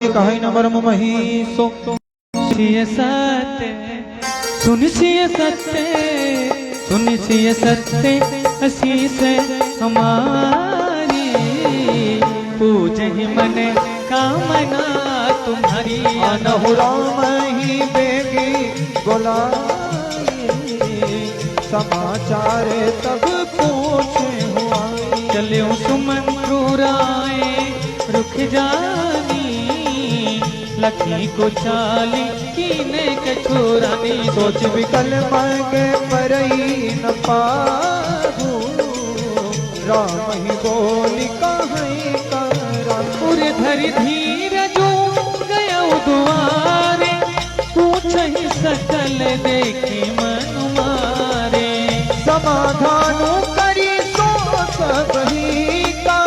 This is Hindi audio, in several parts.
कहीं न मर्म महीसो सिय सत्य सुन सिय सत्य सुन सिय सत्य आशीष हमारी पूज ही मन कामना तुम्हारी अनहु राम ही बेगी गोलाई समाचार तब पूछे हुआ चले सुमंत्रुराए रुख जानी लखी को चाली कीने के छोरानी सोच विकल मांगे परई न पाहू राम ही बोली कहीं करा उरे धरि धीर जो गया दुआरे पूछ ही सकल देखी मन मारे समाधान करी सो सब ही का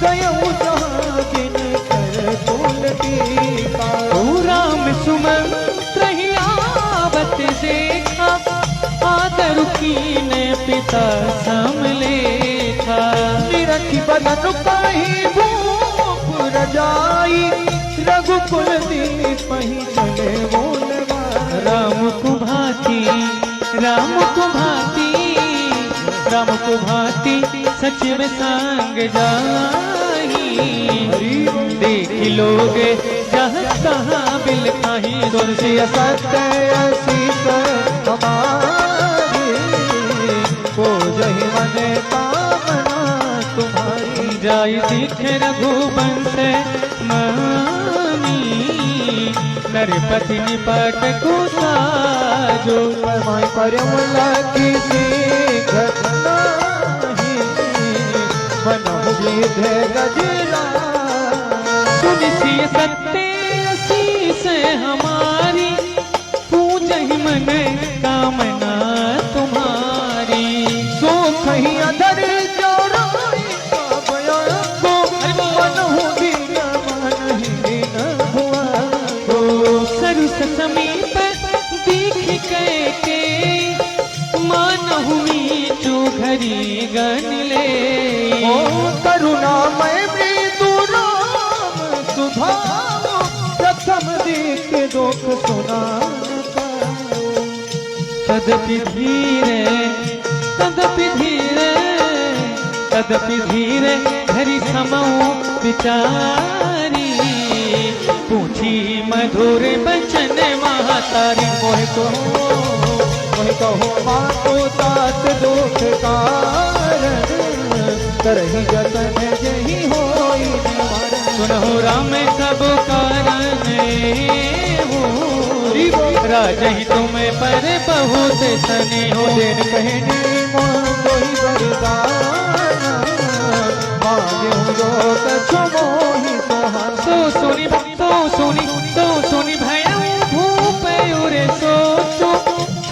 गयऊ जहाँ जिन कर तुल टीका राम सुमंत्र ही आवत देखा आदर कीने पिता समलेखा निरखी बदन कहीं भूप रजाई रघुकुल दीप ही चले बोलवा राम को भाती राम को भाती राम को भाती सचिव संग जाही देख लोग जहाँ तहाँ बिल खाही तुलसी सत्य आशीष हमारी को जही मन कामना तुम्हारी जाय दिख रघुवंश मानी नरपति निपट को साजो परमाय परमुला किसी घटना ही मनहु विधे गजरा सुन सिय सत्य आशीष हमारी पूज ही मन कामना तुम्हारी सो कहीं अधर चौराई का बयान को मनहु दीन मन ही न हुआ सरुस समीप दीख के मानहु मीचू घरी गन ले ओ करुणामय मृदु राम सुभाव प्रथम देख के दुख सुना तदपि धीरे तदपि धीरे तदपि धीरे धरि समऊ विचारी पूछी मधुर बचन महातारी मोहि कहो मातो तात दुख कारण करहि जतन जही होई निवारण सुनहु राम सब कारण हो राजहि तुम्हें पर बहुत सने हो दिन कहने मोहि वरदान मांगे जो कछु मोहि सहाय तो सुनी भया भूप उरे सोचो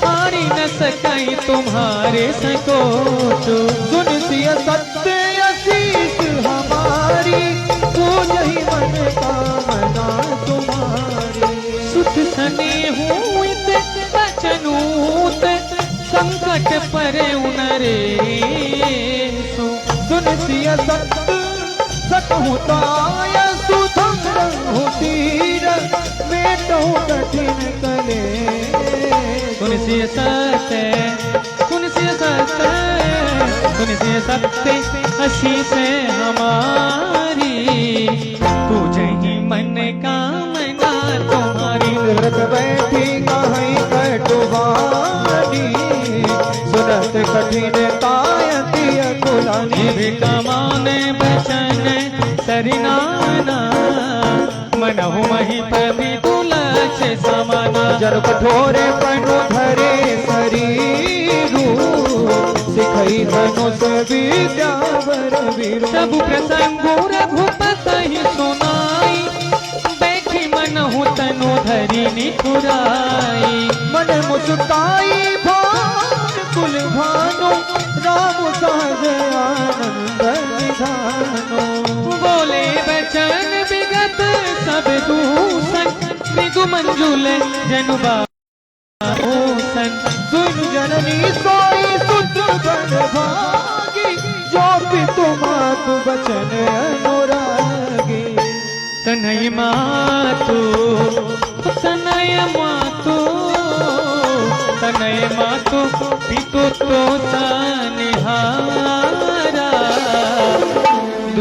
हारी न सकई तुम्हारे सकोचो सुन सिय सत्य आशीष हमारी तो यही मन कामना तुम्हारी सुत सने हुत बचनूत संकट परे उनरे सुन सिय सत्य सतहुताय सुधम रंगु तीर बेटो कठिन कले सुन सिय सत्य सुन सिय सत्य सुन सिय सत्य आशीष हमारी पूजहि मन कामना तुम्हारी व्रत बैठी कहीं कटुवानी सुनत कठिन तायती अकुलानी कमाने बचन सरिनाना मनहु मही प्रभि तुलछ समाना जर कठोरे पनु धरे शरीरू सिखई धनुष विद्या वर वीरू सब प्रसंगु रघुपत ही सुनाई बैठी मनहु तनु धरि निठुराई मन मुस्काई भान कुल भानु राम सहज आनंद निधानो बोले बचन विगत सब दूषण मृदु मंजुल जनुबा सुन जननी सोई सुत बन भागी जो भी तुम बचन अनुरागी तनय मार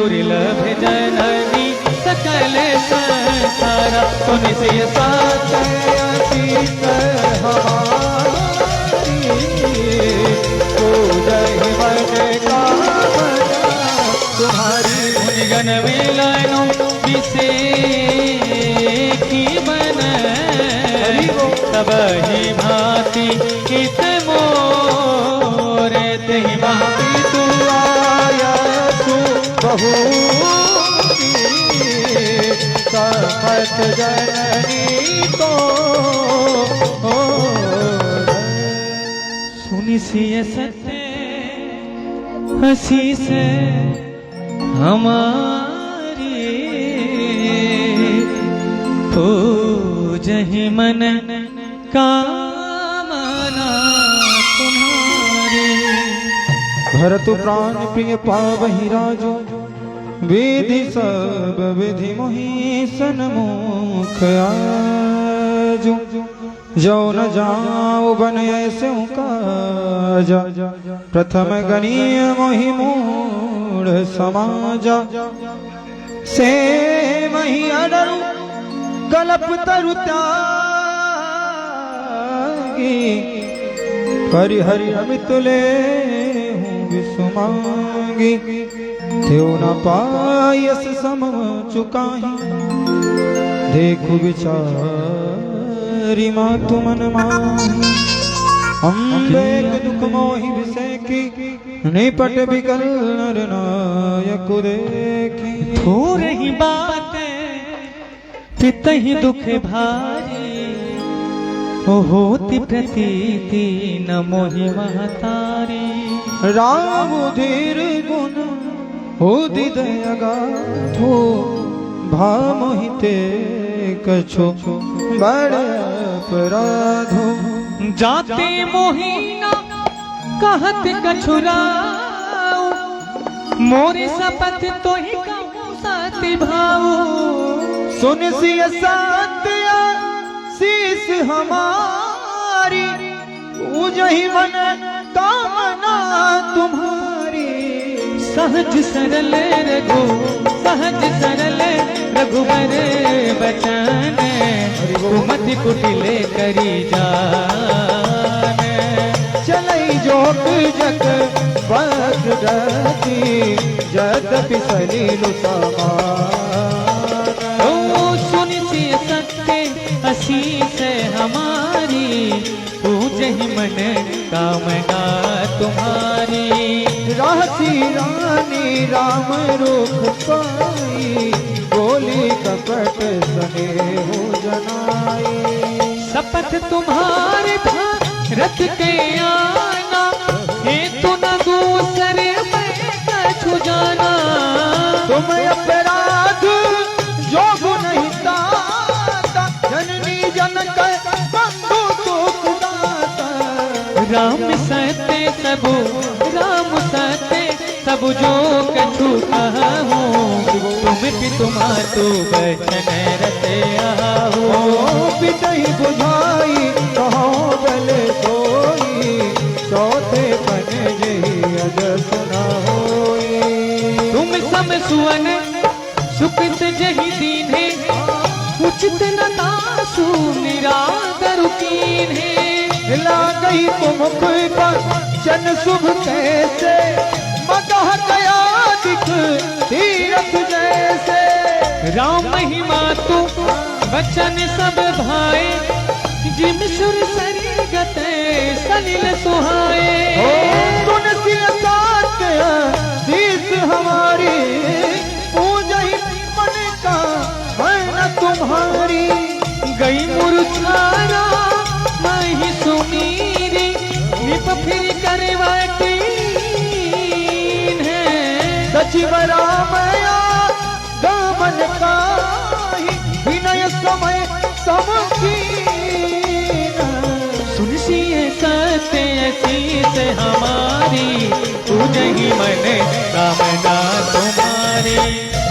दुर्लभ जननी सकल संसारा सुन से साथ अतीत हमारी पूजहि मन कामना तुम्हारी गण मिलनो विसे की बन तब ही भांति हित मोरे तहि भांति तू आया तू बहु सपत जननी तो सुनि सिय सत्य हसी से हमारी पूजहि मन कामना तुम्हारी। भरत प्राण प्रिय पावहि राजो विधि सब विधि मोहि सन्मुख आजो जो न जाओ बन ऐसे काजा प्रथम गणीय मोहि मूढ़ समाजा से मही अडरु कलप तरु त्यागी परिहरि अमित ले हूँ विसुमांगी त्यो न पायस सम चुकाही देखु विचारी मातु मन माही अम्बे दुख मोहि विषय की निपट बिकल नर नायक देखी थोड़े ही बात पितहि दुख भारी ओ होती प्रतीति न मोहि महतारी। राम धीर गुण होदि दयागाथो भा मोहिते कछो बड़ अपराधो जाते मोहिना कहत कछुराओ मोरे सपथ तो ही कहूँ साथी भाओ सुन सिय सात्या शीस हमारी पूजहि मन कामना तुम्हारी। सहज सरल रघु सहज सरल रघुवर बचन कुमति कुटिले करी जान चलई जोक जग बद रति जदपि सलीलु समान सुन से सत्य हसी से हमारी पूजहि मन कामना तुम्हारी। रासी रानी राम रूप पाई बोली कपट सने हो जनाई शपथ तुम्हारे था रथ के आना हे तू न दूसरे मैं कछु जाना तुम अपराध जो नहीं ताता जननी जनक बंधु दुख दाता राम सत्य सबु राम सत्य सब जो कछु कहो तुम पितुमा तो बचन रते आओ पितहि बुझाई कहो बल सोई चौथे पन जही अजस न होई तुम सम सुवन सुकृत जही दीन्हे उचित न तासु निरादरु कीन्हे हिला गई मुख पर चन शुभ कैसे मगह गया दिख तीरथ जैसे राम महिमा तू बचन सब भाए जिम सुर सरी गते सलिल सुहाए सुन सिय सात्य शीस हमारी पूजहि मन का मन तुम्हारी गई मुरझारा माही सुमीरी निप फिर करवाती है सचिव रामया दामन काही विनय समय समकीन सुन सिय सत्य शीस हमारी पूजहि मन कामना तुम्हारी।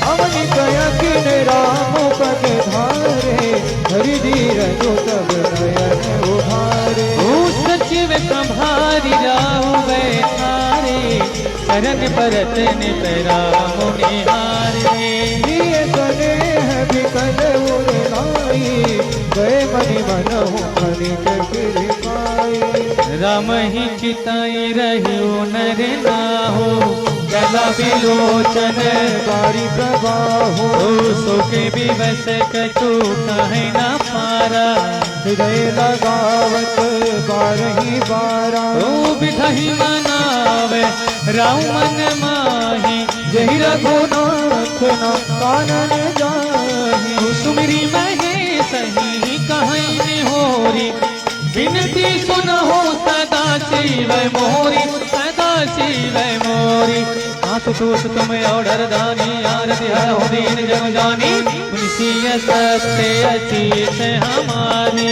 अवनि कयकिन राम पद धारे हरि धीर जो तब नयन उभारे ओ सचिव संभारी राहु बैठारे शरण परत निपरा मुनिहारे गए मनि मन हूँ खनिक कृपाई। राम ही चिताई रहो नर नाहो, गला बिलोचन बारी प्रवाहो। सोके विवश कछु कहे न पारा, हृदय लगावत बारही बारा। बिधहि मनावे राम मन माही, जहि रघुनाथ न कानन जाहि। सुमिरी महेश ही कहीं होरी, विनती सुनहो सदा शिव मोरी, सदा शिव मोरी। आशुतोष तुम औडर दानी, आरती हरहु दीन जग जानी। तुलसीय सत्य असीस हमारी,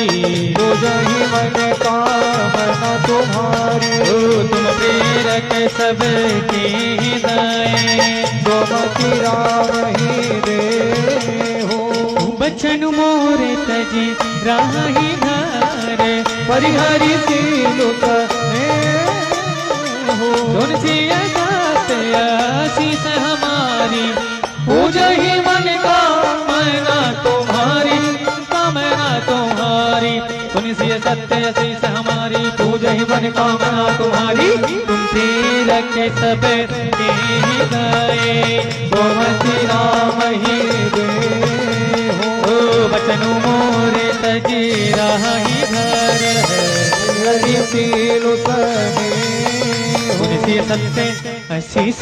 जो जहि मन कामना तुम्हारी। तुम प्रेरक सबके हृदय, जो मति राम ही दे हो। बचन मोरे तजी राही धारे, परिहरि सीलुत हो। तुलसी आशीष हमारी, पूजहि मन कामना तुम्हारी, कामना तुम्हारी। तुलसी सत्य आशीष हमारी, पूजहि मन कामना तुम्हारी। तुमसे रखे सब के हृदय, गोमति राम ही दे हो। बचन मोरे तजी राही घर है, परिहरि सीलुत तुलसी सत्य आशीष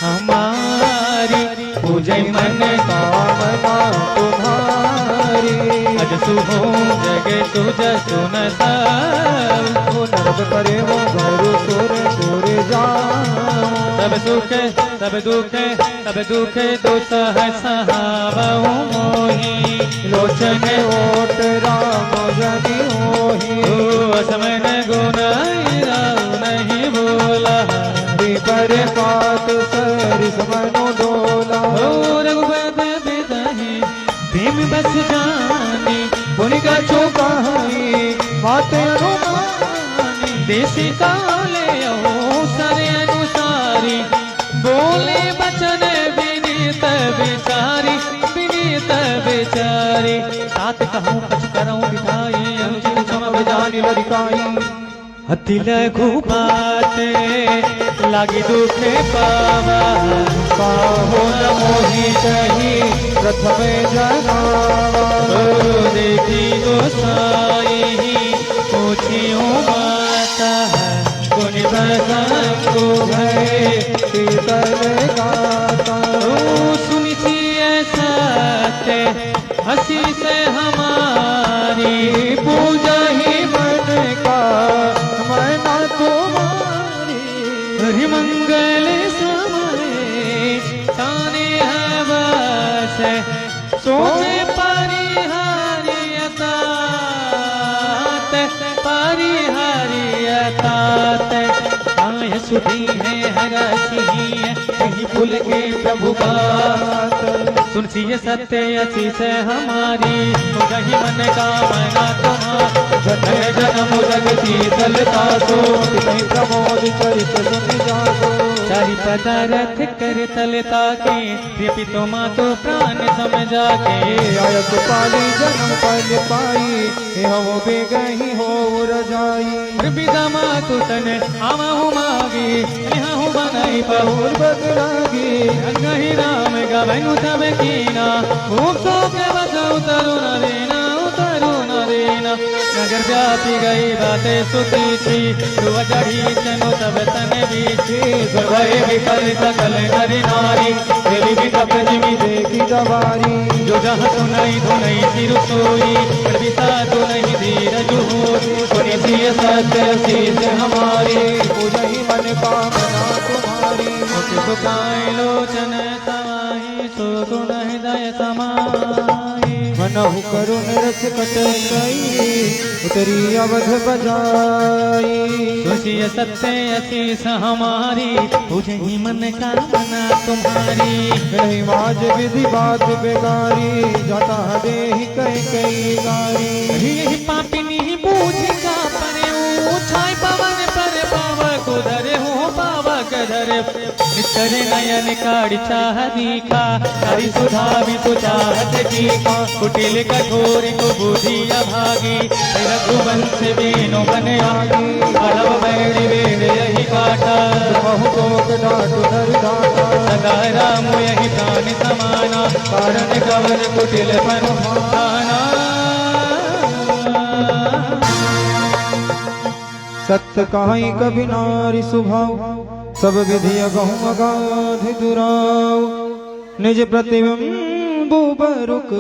हमारी, पूजय मन कामना तुम्हारी। अज सुहो जग सुज सुन सब, नरक करे वो गरु सुर सुर जाऊं। सब सुख सब दुख सब दुख दुसह सहावहु मोहि, लोचन ओट राम जनि होहि। असमन गुण नहीं बोला, विपर पात सरिस मनु डोला। रघुपति बिदहि भीम बस जानी, मुनि कछु कहाई मात अनुमानी। देशी काले सरे अनुसारी, बोले बचन विनीत विचारी, विनीत विचारी। तात कहूँ कछ करऊँ बिठाई, अनुचित क्षम जानि लड़काई। अति लघु बात लागी दुख पावा, काहो न मोहि कही प्रथम जनावा। देखी गोसाई पूछियो माता, गुण प्रसंग भय शीतल गाता। सुनी सत्य हसी से हमारी, पूजा ही मन का मना तुम्हारी। हरि मंगल समय ताने है बस, सोने परिहरियता आय सुधी है हरसी कहीं भूल के प्रभु बात। सुनसिए सत्य आशीष हमारी, तो कहीं मन कामना तुम्हारा। जन्म जगती दलता सो, तिमहि प्रमोद चरित सुनि जासो। चारि पदारथ कर तलता के, प्रिय तो माँ तो प्राण समझा के। आयत पाली जन्म पल पाई, हो बेगही हो रजाई। विदा मातु तन आवा हूँ मागी, यहाँ हूँ बनाई बहुर बदलागी। अंगही राम गवनु तब कीना, भूख तो के बचाऊ उतरू न देना, उतरू न देना। नगर व्यापी गई बातें सुती थी, तू चढ़ी चनो तब तन बीची। भय विकल सकल नर नारी, देवी की तपजिमी देखी दवारी। जो जहाँ सुनाई धुनाई सिर सोई, विसा तो नहीं धीरज होई। सुनि सिय सत्य शीस हमारी, पूजहि मन कामना तुम्हारी। सुखाय लोचन समाहि, सो गुण हृदय समाहि। मनहु करुण रस कटई, उतरी अवध बजाई। तुलसीय सत्य आशीष हमारी, पूजहि मन कामना तुम्हारी। नहीं माज विधि बात बेगारी, जाता देहि कई गारी। यही पापिनी बूझ का परे छाय पवन पर पावक धरे हो, पावक धरे। करे नयन काढ़ चाह दीखा हरि सुधा विसु चाहत जीखा कुटिल कठोर को बुधिया भागी रघुवंश बेनो बन आगी बड़व बैड़ वेद यही काटा बहु कोक डाटु धर दाता सदा राम यही प्राण समाना कारण कवर कुटिल पर भाना सत्य काई कभी नारी सुभाव सब विधि अगहु अगाध दुराव निज प्रतिबिंब बरुक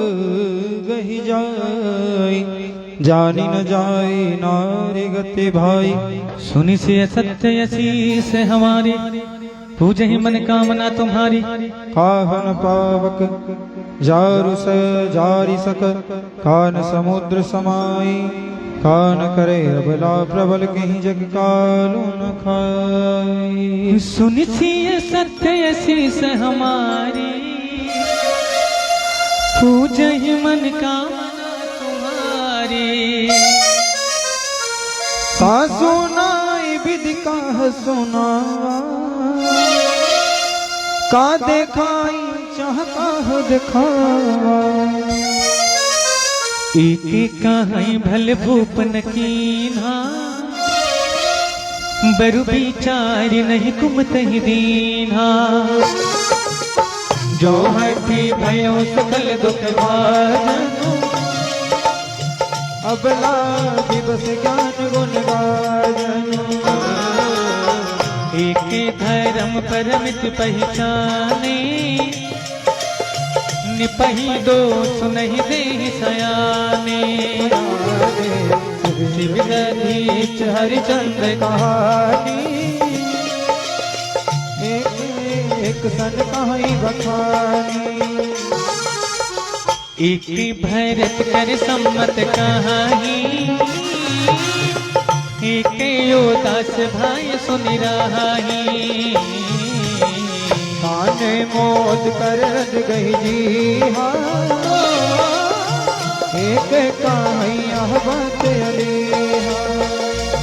गहि जाय जानी न जाय नारी गति भाई सुनि से सत्य असीस हमारी पूजे ही मन कामना तुम्हारी काहन पावक जारु स जारी सक कान समुद्र समाई कान करे अबला प्रबल कहीं जग कालो न खाई सुनि सी सत्य असीस हमारी पूजे ही मन कामना तुम्हारी का सुनाई विधि का सुना का देखाई चाहता दिखावा एक कहाई भल भूपन कीन्हा बरु विचार नहीं कुमत ही दीन्हा जो हठी भयो सकल दुख भाजनु अबला दिवस ज्ञान गुण गाजनु एक धर्म परमित पहचाने निपही दोष नहीं दे सयाने शिव दधीच हरिचंद्र कहानी एक सन कहाई बखानी एक भरत कर सम्मत कहाही एक योदास भाई सुन रहाही खाने मोद कर गई जी एक कहाइया बात अली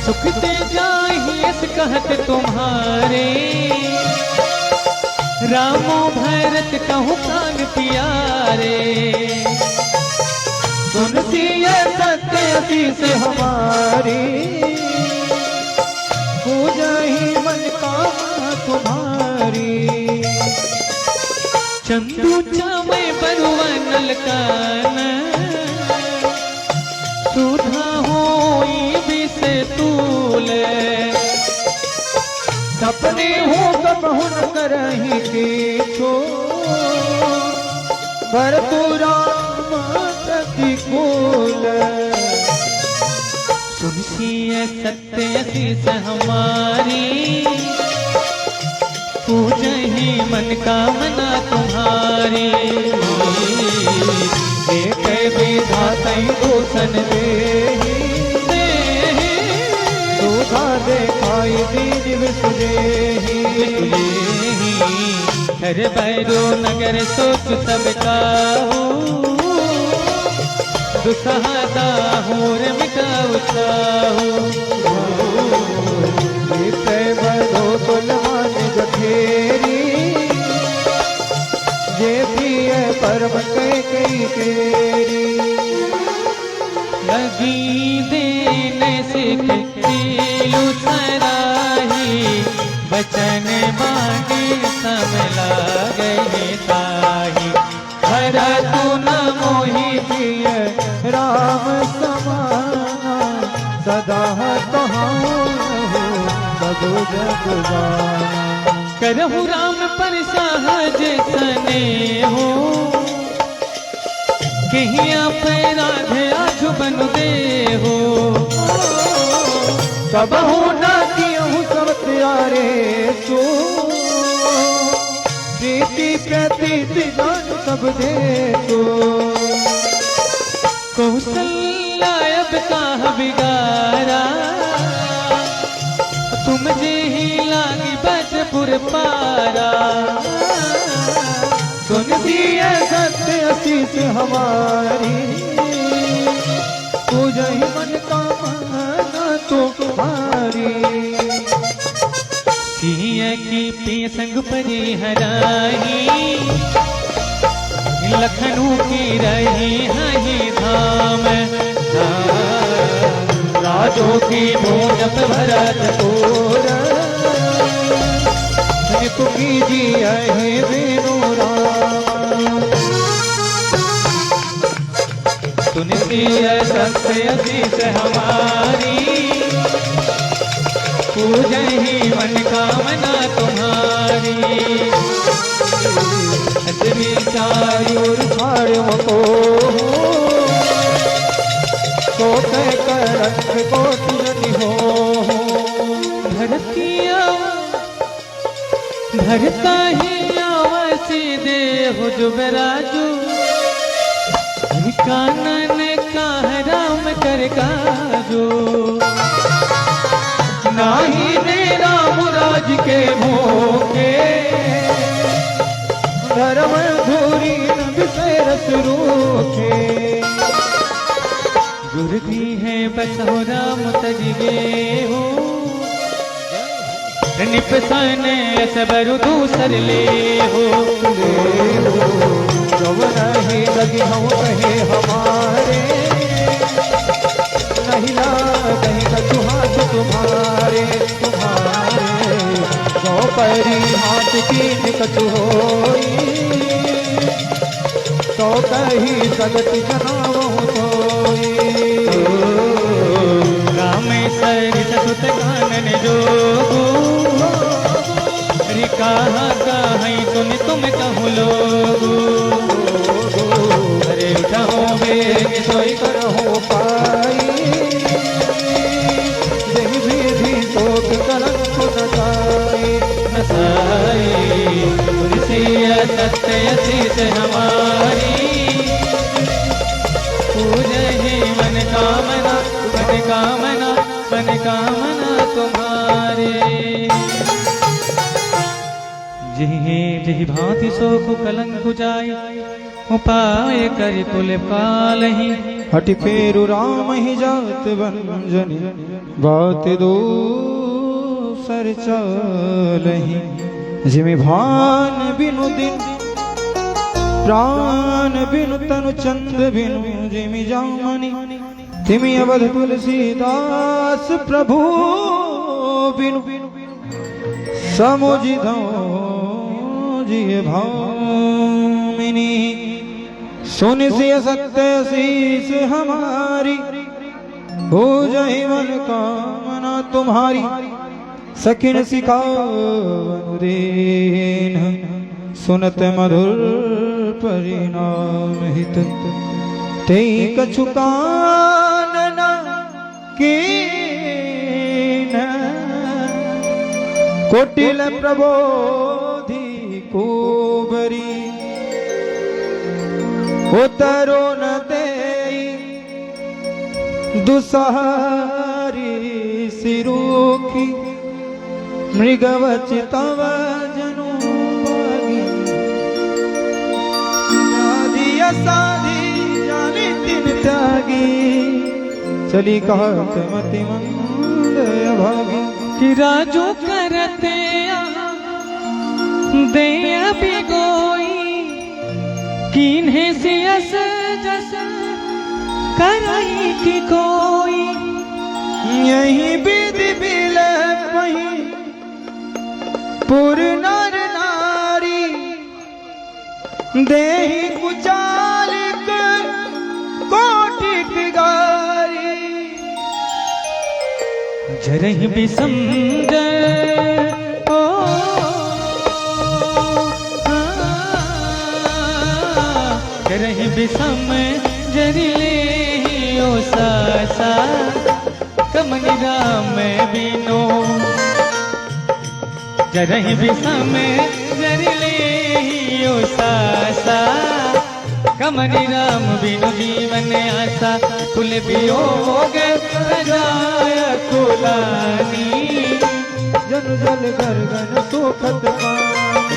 सुख दे जाहिए कहत तुम्हारे रामो भरत कहूँ कान पियारे सुनती है सत्य असीस हमारी पूजा ही मन कामना तुम्हारी चंदू चावे बरुवन कान सुधा होई बिस तूले सपने हो कबहु न करही देखो पर तू राम प्रतिकूल सुनसिए सत्य असीस हमारी पूजा ही मन कामना तुम्हारी एक विधाता भूषण देहि सुधा देखाई दीन विसुदेहि हर बैरो नगर सोच सब काहू दुसहदा होर मिटाऊ चाहू बधो कुलमान जखेरी जे भी है परम कई तेरी लगी देने सिखलू सराही बचन मांगे सम लागे ताही हरा तू न मोहि प्रिय राम समाना सदा तहाँ सदो जग जाना करहु राम पर सहज सने हो कहिया पैराधे आजु बन दे हो कबहु न कियहु सब त्यारे सो प्रीति प्रतीति जान सब दे तो कौशल्या अब काह बिगारा तुम जे ही लागी बजपुर पारा सुनती है सत्य असीस हमारी पूजा ही मन कामना तो तुम्हारी सिंह की प्रिय संग परी हराही लखनऊ की रही हही धाम राजों की भोजप भरतपुर कीजिए है वेणु राम सुनती है सत्य अतीत हमारी पूजन ही मन कामना तुम्हारी चारी ओर छाड़ को कह कर रख को तुझनी हो भरतिया भरता ही आवासी दे हो जुबराजू कानन का राम कर काजू नाही ने राम राज के भोगे धर्म धूरी विसरस रूखे गुरती है बसो राम तजगे हो निपसन सबरु दूसर ले हो जब नहीं लगी हम कहे हमारे नहीं ला कहीं कछु हाथ तुम्हारे तुम्हारे गौ परी हाथ की निकट होई तो कही सगत जनावो सोई रामेश्वर ससुत कानन जोगो कहा कहीं सुन तुम कहूँ लोगो अरे उठाओ बेग सोई करहो पाई जही भी शोक कलंक नसाई तुलसी सत्य शीस हमारी पूजहि मन कामना तुम्हारे जिहि भांति शोक कलंक जाय उपाय कर कुल कालहि हटि फेरु राम ही जात बंजनी बात दो सर चालहि जिमि भान बिनु दिन प्राण बिनु तनु चंद बिनु जिमि जामनि तिमि अवध तुलसीदास प्रभु बिनु समुझिदो जिय भामिनी सुन सिय सत्य शीस हमारी हो जहि मन कामना तुम्हारी सखिन सिखावन सुनत मधुर परिणाम हित ते कछु कानना कीन कोटिल प्रबोधि कुबरी उतरो न दे दुसहारी सिरुखी मृगवचितव जनु साधी जानी तीन त्यागी चली कहत मति मंद भागी कि राजू करते दे अभी गोई किन्हे सियस जस कराई की कोई यही विधि बिले पही पुर नर नारी देहि कुचालिक कोटिक गारी जरहि बिसंग ओ जरहि बिसम जरिले ओ सासा कमनि राम बिनो जरहि बिसम जरिले ओ सासा कमनि राम बिनु जीवन आसा कुल वियोग जाय कुलानी जन जल गर्गन सुखत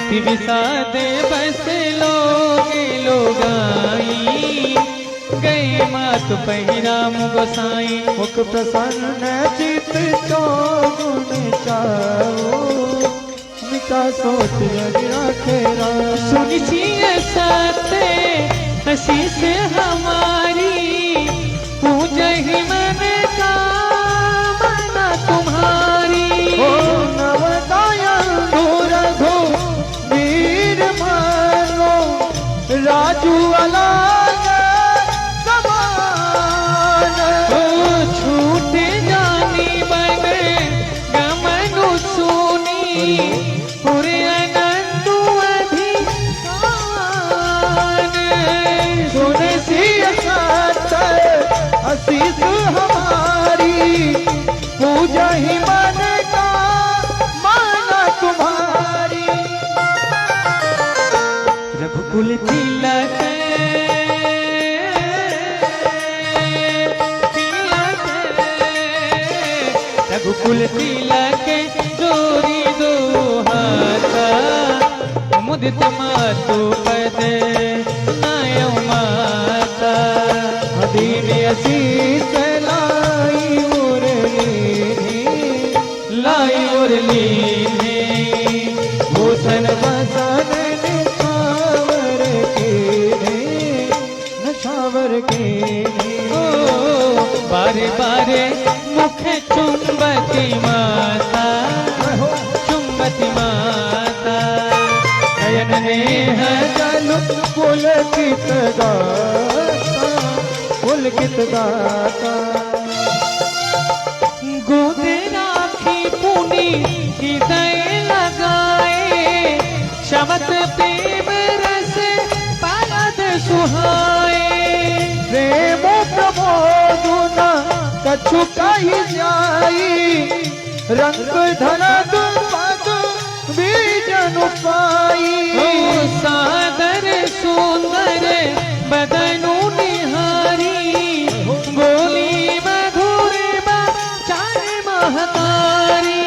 ति विषादे बस लोगे लोगाई गए मात पहिराम गोसाई मुख प्रसन्न चित चौगुन चाओ सीता सोच राखे राम। सुनी सिया साते हसी से हमारी पूजा ही मन का मना तुम्हारी। ओ नवदायन रघु वीर मानो राजू अलग समान। ओ छूट जानी बन गमनु सुनी पूरे अनंतु अधिकार। सुन सिया साते आशीष हमारी पूजा ही मन का माना तुम्हारी। रघुकुल तिलक रघुकुल तिलक जोरी दो हाथा मुदित मातु पद नायो माता। दीन आशीष लाई मुरली लाई मुरली ने भूषण बसन निछावर के ओ बारे बारे मुख चुंबती माता चुंबती माता। नयन नेह जल पुलकित गाता। गोदे राखी पुनी हृदय लगाए शबत प्रेम रस पारद सुहाए। प्रेम प्रमोद कछु कही जाई रंग धन पद बीजन पाई। ओ सादर सुंदर बदनु निहारी बोली मधुर चार महतारी।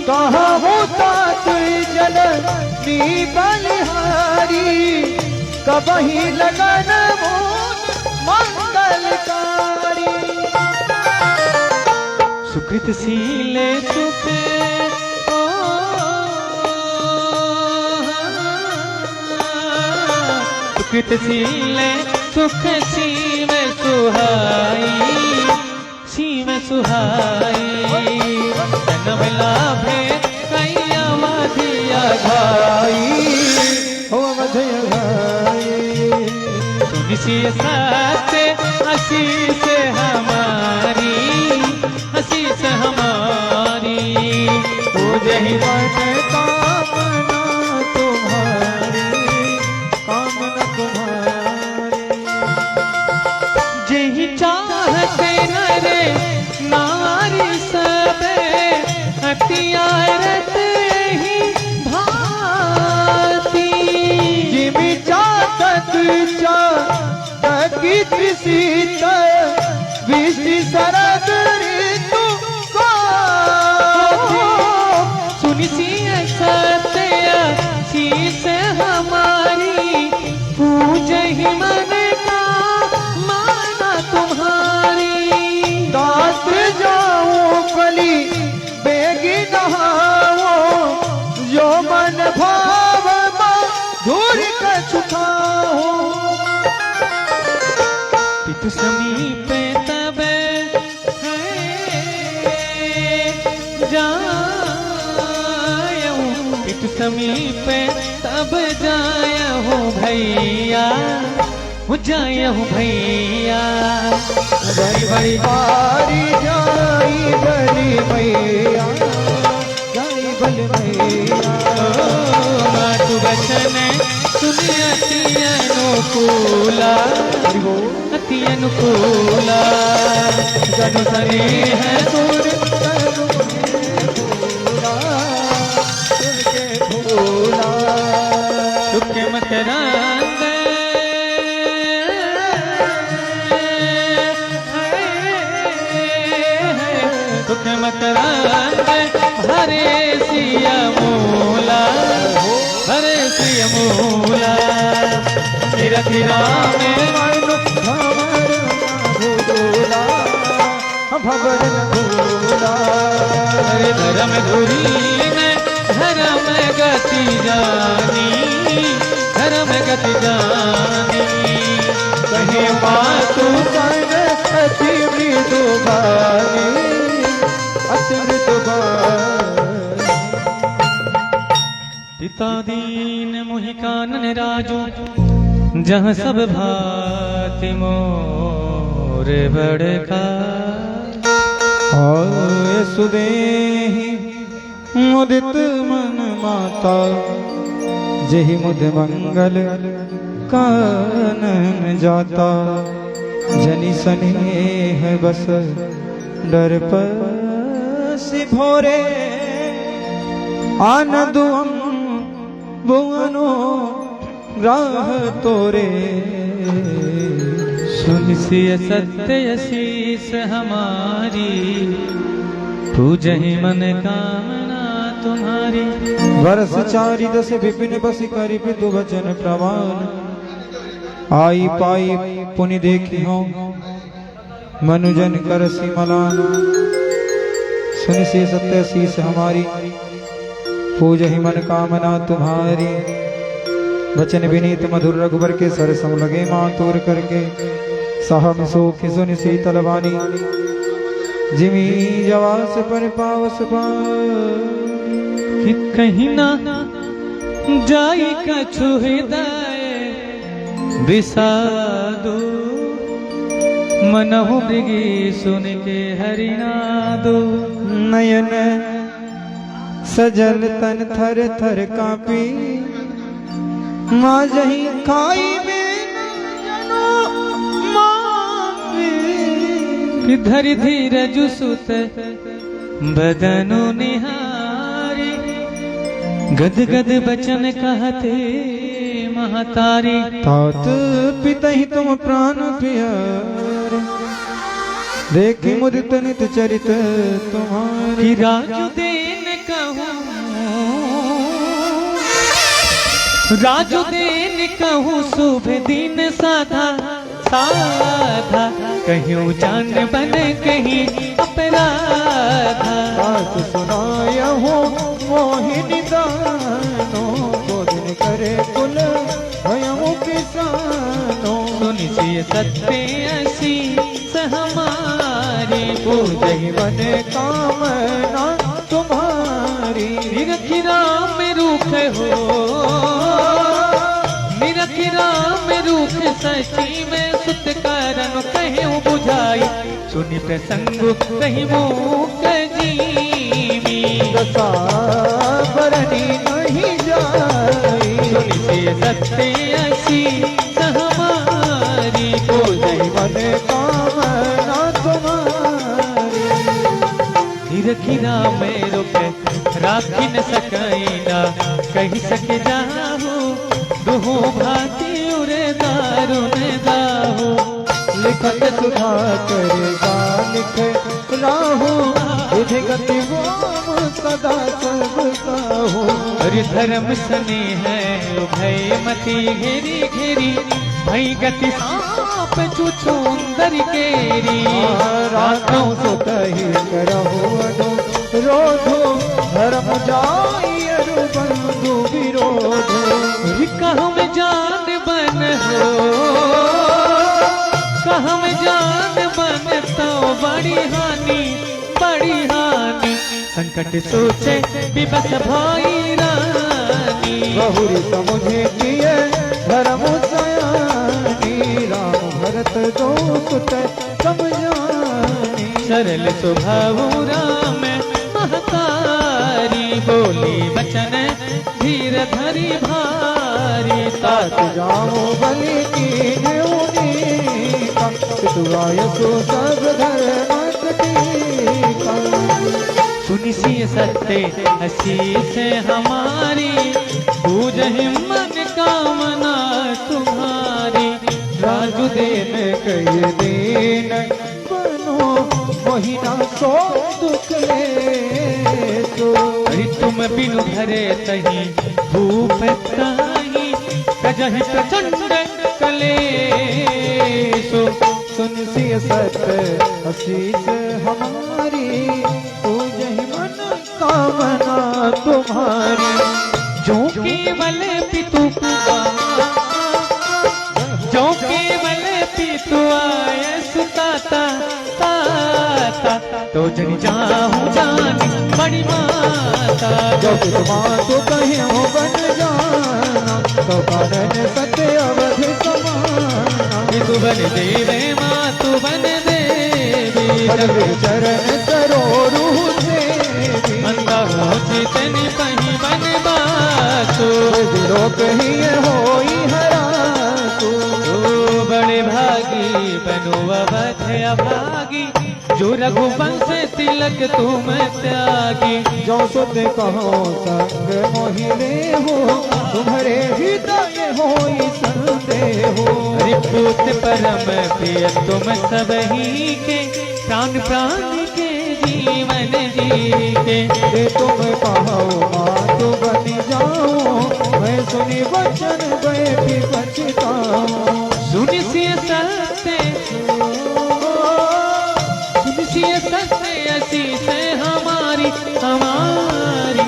कहा होता जल नी बलिहारी कबही लगन मंगलकारी। सुकृत शील सुख ओ सुकृत शील सुख सीम सुहाई सीम सुहाई। जन्म लाभे कैया मधिया घाई हो मधुय भाई। सुनि सिय साते आशीष हमारी आशीष हमारी। पूजहि मन कामना तुम्हारी कामना तुम्हारी। जही चाहते नर नारी सब हथियारत ही भाती। जिमि चातक चातक सीत विष्टि शरद ऋतु स्वाति। सुनि सिया सत्य शीस हमारी पूजहि मन का माना तुम्हारी। दास जाऊं कली बेगी नहाओ जो मन भाव धूर का छुपाओ। पितु समीप तब जायहूँ पितु समीप तब जायहूँ भैया हो जायहूँ भैया। बड़ी बड़ी बारी जाई बली मैया जाई बल मैया। मातु वचन सुनि अति अनुकूला अति अनुकूला। जनु सने है सुर तनु भूला सुर के भूला। सुख मकरांद सुख मकरांद हरे सिया मूला हरे सिया मूला। धीरा धीरा में भवर भूला हरे धर्म धुरी में धर्म गति जानी, धर्म गति जानी। कहे मातु सन अति मृदु बानी, अति मृदु बानी। पिता दीन मोहि कानन राजू, जहाँ सब भांति मोर बड़का। हाय सुदेहि मुदित मन माता, जहि मुद मंगल कानन जाता। जनि स्नेह बस डर पसि भोरे, आनंदुअम भुवनो ग्राह तोरे। सुन सिय सत्य शीस हमारी, पूजहि मन कामना तुम्हारी। वर्ष 4 10 विपिन बसि करि विदु वचन प्रवान। आई पाई पुनि देखी हो, मनुजन करसि मलान। सुन से सत्य शीस हमारी, पूजहि मन कामना तुम्हारी। वचन विनीत मधुर रघुबर के सर सम लगे, माँ तोर करके सहम सोख सुन शीतल वाणी। जिमी जवास पर पावस कि कहीं ना जाई कछु हृदय विषादु। मनहु मृगी सुन के हरिनादु। नयन सजल तन थर थर कापी, माँ जही खाई में जनो कि धरि धीरज सुत बदनु निहारी। गद गद बचन कहते महतारी। तात पितहि तुम प्राण प्यारे, देखी मुदित नित चरित तुम्हारी। कि राजु देन कहूँ, राजु देन कहूँ शुभ दिन साधा साधा। कहीं जान बन कहीं अपराधा। बात सुनाया हो मोहिनी दानो, बोधन करे कुल भयमु किसानो। सुनि सिय सत्य असीस हमारी, पूजहि मन कामना तुम्हारी। निरखि राम रूख हो, निरखि राम रूख सची में सुत कारण कहूँ बुझाई। सुनि प्रसंग कहीं मूक जीवी। दशा बरनी नहीं जाई। सुनि सिय सत्य असीस हमारी, पूजहि मन कामना तुम्हारी। निरखि राम रूख राखी न सकैना, कही सके जाहू। दुहु भांति उरे दारुन दाहू। लिखत सुधा करेगा लिख राहु, विधि गति वाम सदा सब काहू। हरि धर्म सने है भय मति घेरी घेरी। भई गति सांप चुचुंदर केरी। राखो सुतहि करहु अनु रोधो, धर्म जाई अरु बंधु विरोधो। कहम जान बन हो, कहम जान बन तो बड़ी हानि, बड़ी हानि। संकट सोचे विबस भाई रानी। बहुरी समुझे किए धर्म सयानी। राम भरत दो सुत समझानी। सरल स्वभाव राम महतारी। बोली वचन धीर धरी भारी। तात जाओ बलि की न्यूनीका, पितुआय सो सब धर्म टीका। सुनि सिय सत्य असीस हमारी, पूजहि मन कामना तुम्हारी। राजु देन कई दीन बनो, मोहिना सो दुख ले सो। हरि तुम बिनु धरे तही भूप ताही। कजहि प्रचंड कलेसो। सुन सिय सत असीस हमारी, पूजहि मन कामना तुम्हारी। जो केवल पितु जो केवल पितु आय सुताता ताता तो जन जाहूँ जानी बड़ी माता। जो माँ तो कहीं हो बन जाना तो कारण सत्य अवधि समाना। तू बन देवे माँ तू बन देवी चरण सरोरु देवी। मंदा हो चेतनी पही बन बासु लोक ही होई हरा तू। बड़े भागी बनो अवध अभागी जो रघुवंश तिलक तुम त्यागी। जो सुध कहो संग मोहिले हो तुम्हारे हृदय होई संदेह हो। रिपुत परम प्रिय तुम सब ही के प्राण प्राण के जीवन जी के। तुम कहो माँ तो बन जाओ मैं सुनी वचन बैठी बचताओ। सुनि सिय सत्य असी से हमारी हमारी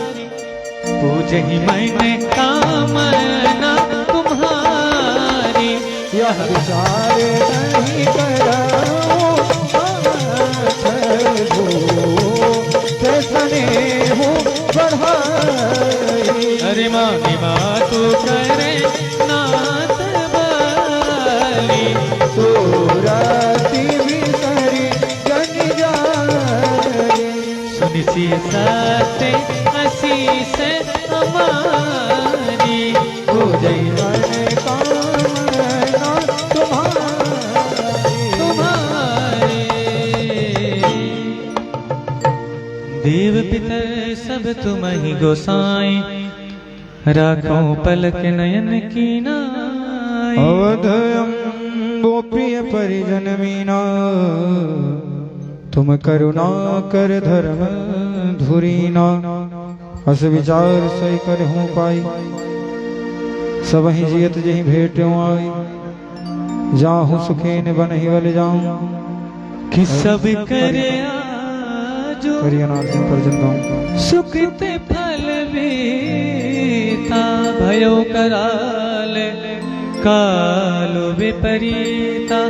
पूजहि मैंने कामना तुम्हारी। यह विचार नहीं करो हो बढ़ाई। अरे मानी माँ तू करे नाथ बाली सूरती विसरी जन जाए। सुनिसी सत्य असी से हमारी पूजई मन कामना तुम्हारी। देव पितर सब तुम ही गोसाई राखो पलक नयन की नाई। अवध अम्बो प्रिय परिजन मीना तुम करुणा कर धर्म धुरीना। अस विचार सही कर हूँ पाई सब ही जियत जही भेट आई। जाहूँ सुखेन बन ही वल जाऊँ कि सब करे आजो करियनार्जन परजन गाऊँ। सुकृत फल बेता भयो कराल कालो विपरीता।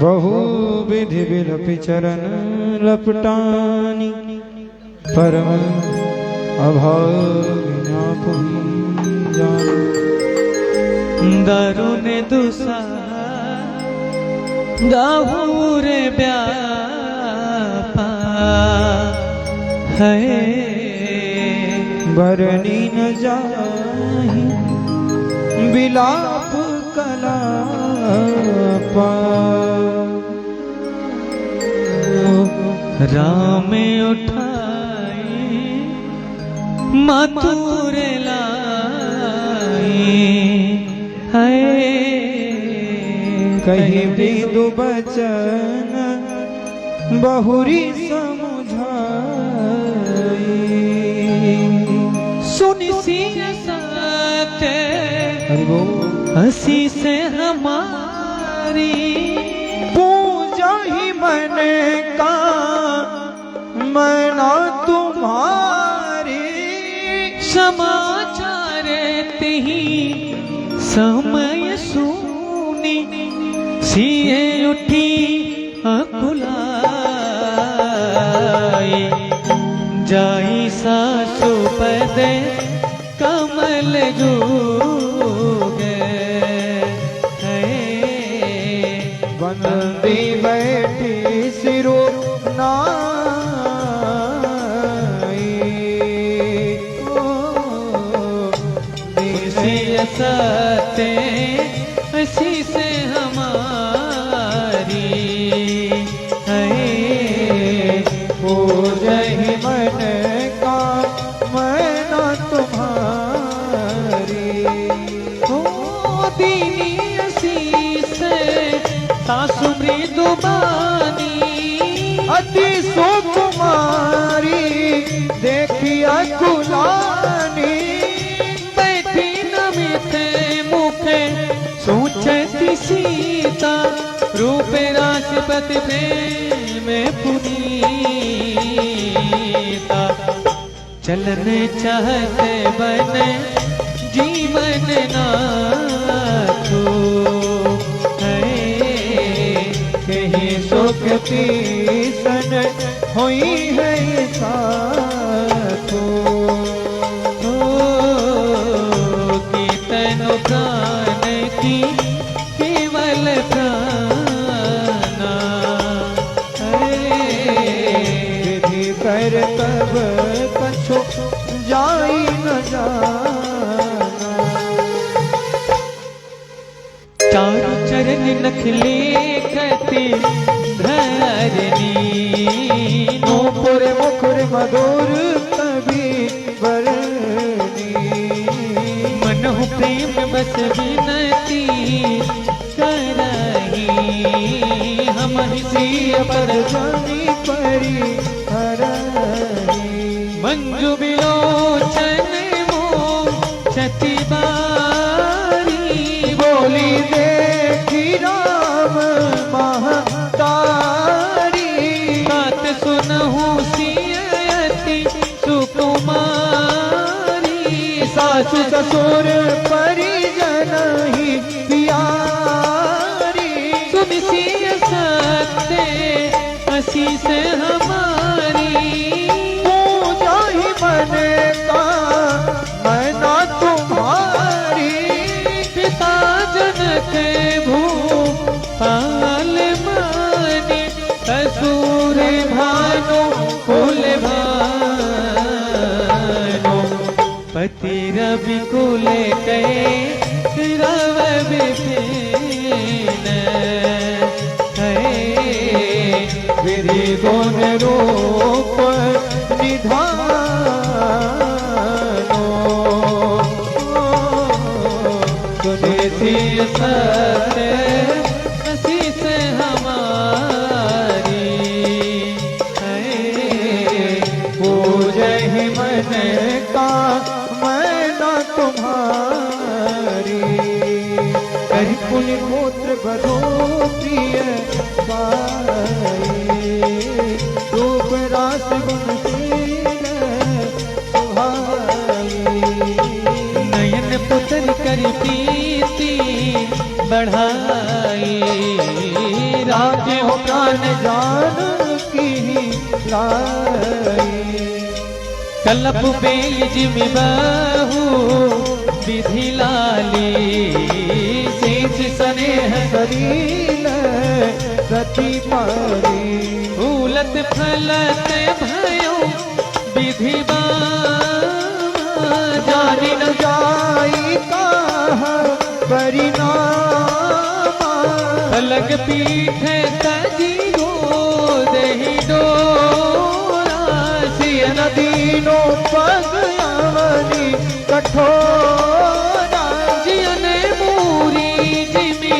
बहु विधि बिलपि चरण लपटानी परम अभागिना पुनि जान। दारुण दुसा दाहूर व्यापा है बरनी न जाहि बिलाप कलापा। राम उठाई मातुर लाई है कहीं बिंदु बचन बहुरी समुझाई। सुनि सिय सत्य हसी से हमारी पूजा ही मन का मना तुम्हारी। समाचार तिही समय सुनी सिए उठी अकुलाई। जाई सासु पद कमल जुगे बंदी बैठी सिरो नाई। सत्य असी से हमारी है पूजहि मन का मना तुम्हारी। हो दीनी असी से सासु मृदुबानी अति सुकुमारी देखिया कुलानी। बैठी नमिते मुखे सोचती सीता रूप राष्ट्रपति प्रेम पुनीता। चलन चाहते बने जीवन नाथो है कहीं सुख पीसन हुई है साथो कीर्तन प्राण की केवल प्राणा विधि कर तब कछु जाई न जाना चारु चरण नखले खते धरनी नूपुर मुखुर मधुर कभी बरनी मनहु प्रेम बस विनती करही हम सिय पर जानी परी हरही मंजु बिलोचन मोह छति बारी बोली देखी राम महतारी बात सुनहु सियति सुकुमारी सासु ससुर परिजन ही प्यारी सुनि सिय सत्य आशीष हमारी पूजा ही मन का मैना तुम्हारी पिता जनक भूपाल माने ससुर भानु कुल भानु पति रवि कुल के रव विपिन विधि गुण रूप निधानो सुने सिय सत्य आशीष हमारी पूजहि मन का मैना तुम्हारी करि पुनि मूत्र बधो प्रिय पाई रूप रास गुणशील सुहाई नयन पुत्र कर प्रीति बढ़ाई राजे हो प्राण जान की लाई कलप बेल जिमि बहु विधि लाली सेज स्नेह सलील रति पारी फूलत फलत भयो विधि जानी न जाई कहाँ परिणाम अलग पीठ तजी दही डोरा सिय नदीनो पग अवनी कठोरा जियने मूरी जिमी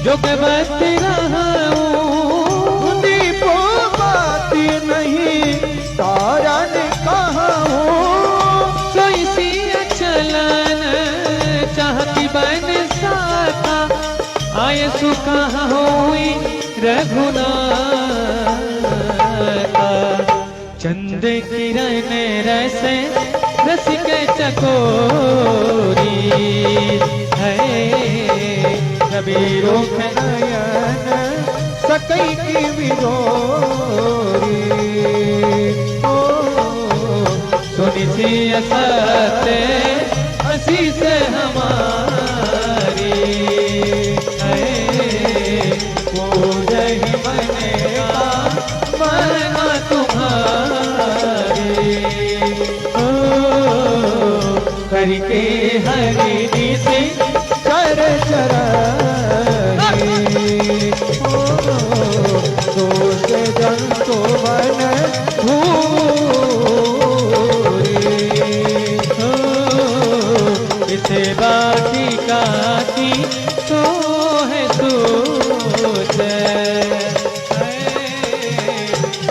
जोगवत रहूं दीपो बाती नहीं तारा ने कहा सोई सिया चलन चाहती बन साथा आय सुखा हुई रघुनाथा चंद किरण रस रसिक चकोरी है कबीरों नयन सकई की विरोरी सुनि सिय सत्य आशीष हमारी पूजहि मन का मना तुम्हारी करके हरिणी से कर चराही दोष जंतु बन भूरी इसे बाकी काकी तो है सोच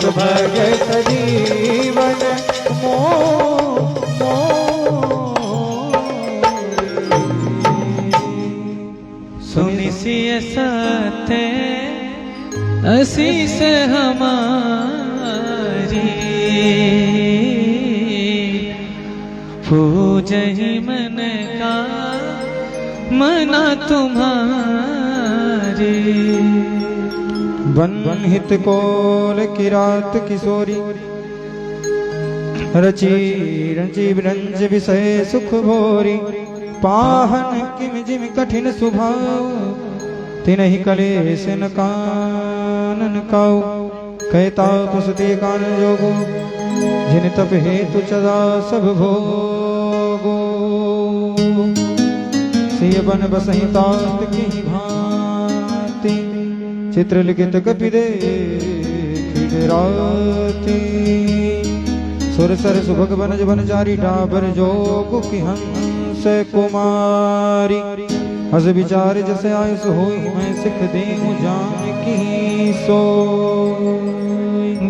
सुभगत जीवन सुनि सिय सत्य आशीष हमारी पूजहि मन का मना तुम्हारी। वन हित कोल की रात किशोरी रची रंजी रंज विषय सुख भोरी। पाहन किम जिम कठिन स्वभाव तिनहि कलेश न कानन काऊ। कहता पुसते कान जोगो जिन तप हेतु चदा सब भोगो। सिय बन बसहि तात की भांति चित्र लिखित कपि दे राती। सुर सर सुभग बनज बनचारी डाबर जोग की हंस कुमारी। हस विचार जैसे आयुष होई मैं सिख देहूं जान की सो।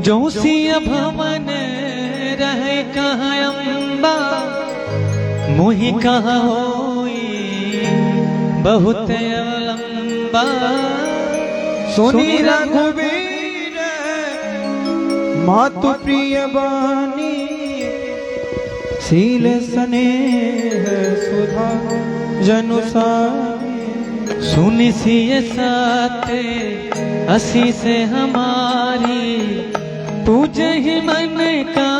जो सिय भवन रहे कहाँ अम्बा मोहि कहाँ होई बहुत अवलंबा। सुनी रघुबीर मातु प्रिय बानी। शील स्नेह सुधा जनु सामी। सुनि सिय साते असी से हमारी। पूजहि मन का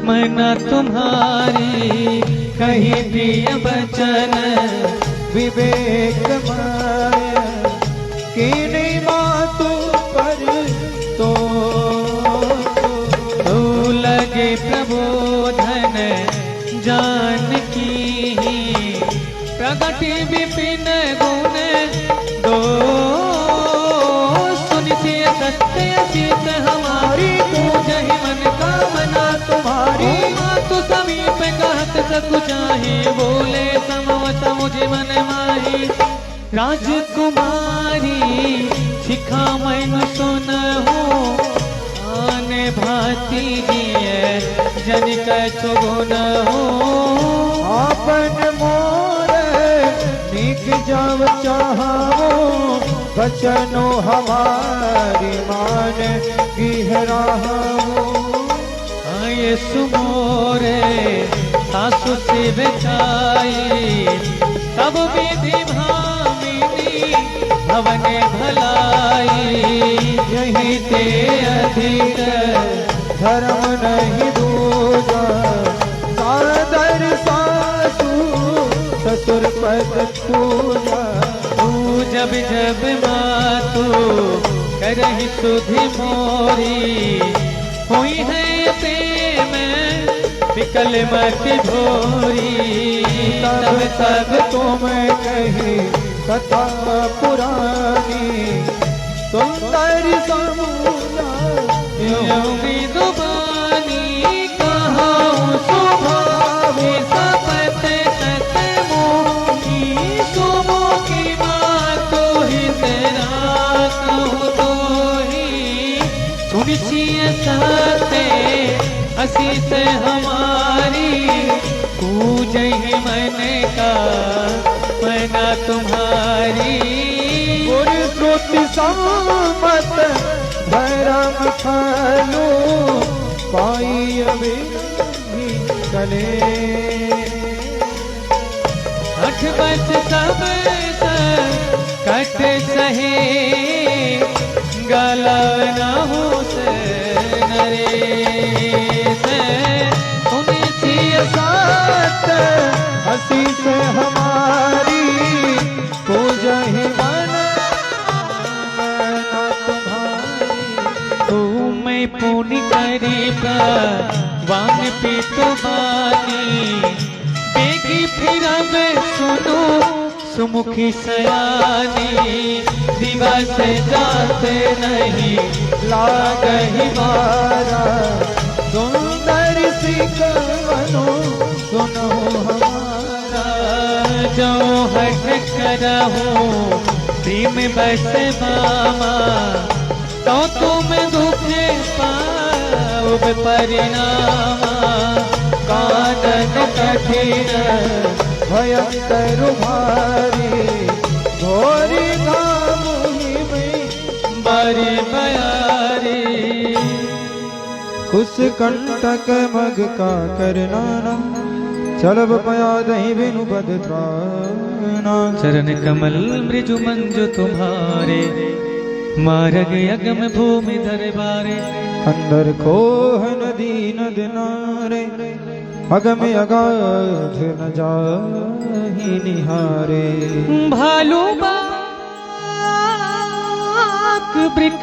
मना तुम्हारी। कही प्रिय बचन विवेक माया कीनी मातु पर तो लगे प्रबोधन जानकी। प्रगति विपिन गुण दो सुनि सिय सत्य असीत हमारी। पूजहि मन का मना तुम्हारी। मातु समीप कहत सकु चाहे बोले समवत मुझे मन माही। राजकुमारी शिखा मैनु सुनहु आने भांति जिए जन कछु गुण हो। आपन मोर निक जब चाहो बचनो हमारी मान गिहराहो। आये सुमोरे सासु से बेचाई तब विधि भामिनी भवन भलाई। यही ते अधिक धर्म नहीं दूजा। सादर सासु ससुर पद पूजा। तू जब जब मातु करहि सुधि मोरी। हुई है प्रेम विकल मत भोरी। तब तब तुम कही कथा पुरानी। सुंदर समूला योगी दुबानी कहाँ सुभावी। सपत तत मोही सुमुखी मातु ही तेरा कहूँ तो ही। सुनि सिय साते असी से हमारी। पूजहि मन का मना तुम्हारी। गुरु श्रुति सम्मत धर्म फलो पाई अभी कले। अठ बस सब कट सहे गला न हो से नरेश। सुनि सिय सात हसी से हमारी। पूजहि मन तुम्हारी। तुम पुण्य करी वान पीतो बानी। बेगी फिर सुनो सुमुखी सयानी। दिवस जाते नहीं लागहि मारा। सुंदर सिकवनो सुनो हमारा। जो हट करहूँ प्रेम बस मामा। तो तुम दुख पाओ परिणामा। कानन कठिन भयंकर भारी। घोरी धामुहि में बारी बयारी। कुश कंटक मग का करनाना। चलब पया दही बिनु बद त्राना। चरण कमल मृजु मंजु तुम्हारे, मार्ग अगम भूमि दरबारे। अंदर कोह नदी नद नारे, अगम अगाध न जाहि निहारे। भालू बाक ब्रिक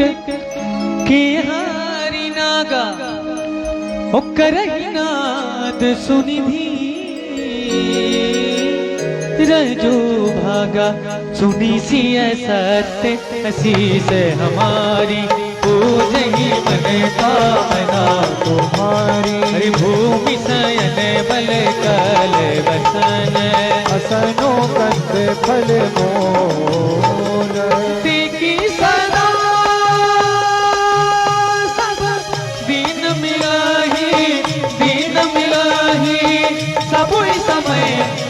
के हारी नागा, करही नाद सुनिधि रजो भागा। सुनी सी सत्य असीस हमारी, पूजही मन कामना तुम्हारी। हरि भूमि शयन बल कल बसन, असनो कंद फल मोल। देखी सदा सब दीन मिलाही, दीन मिलाही सब समय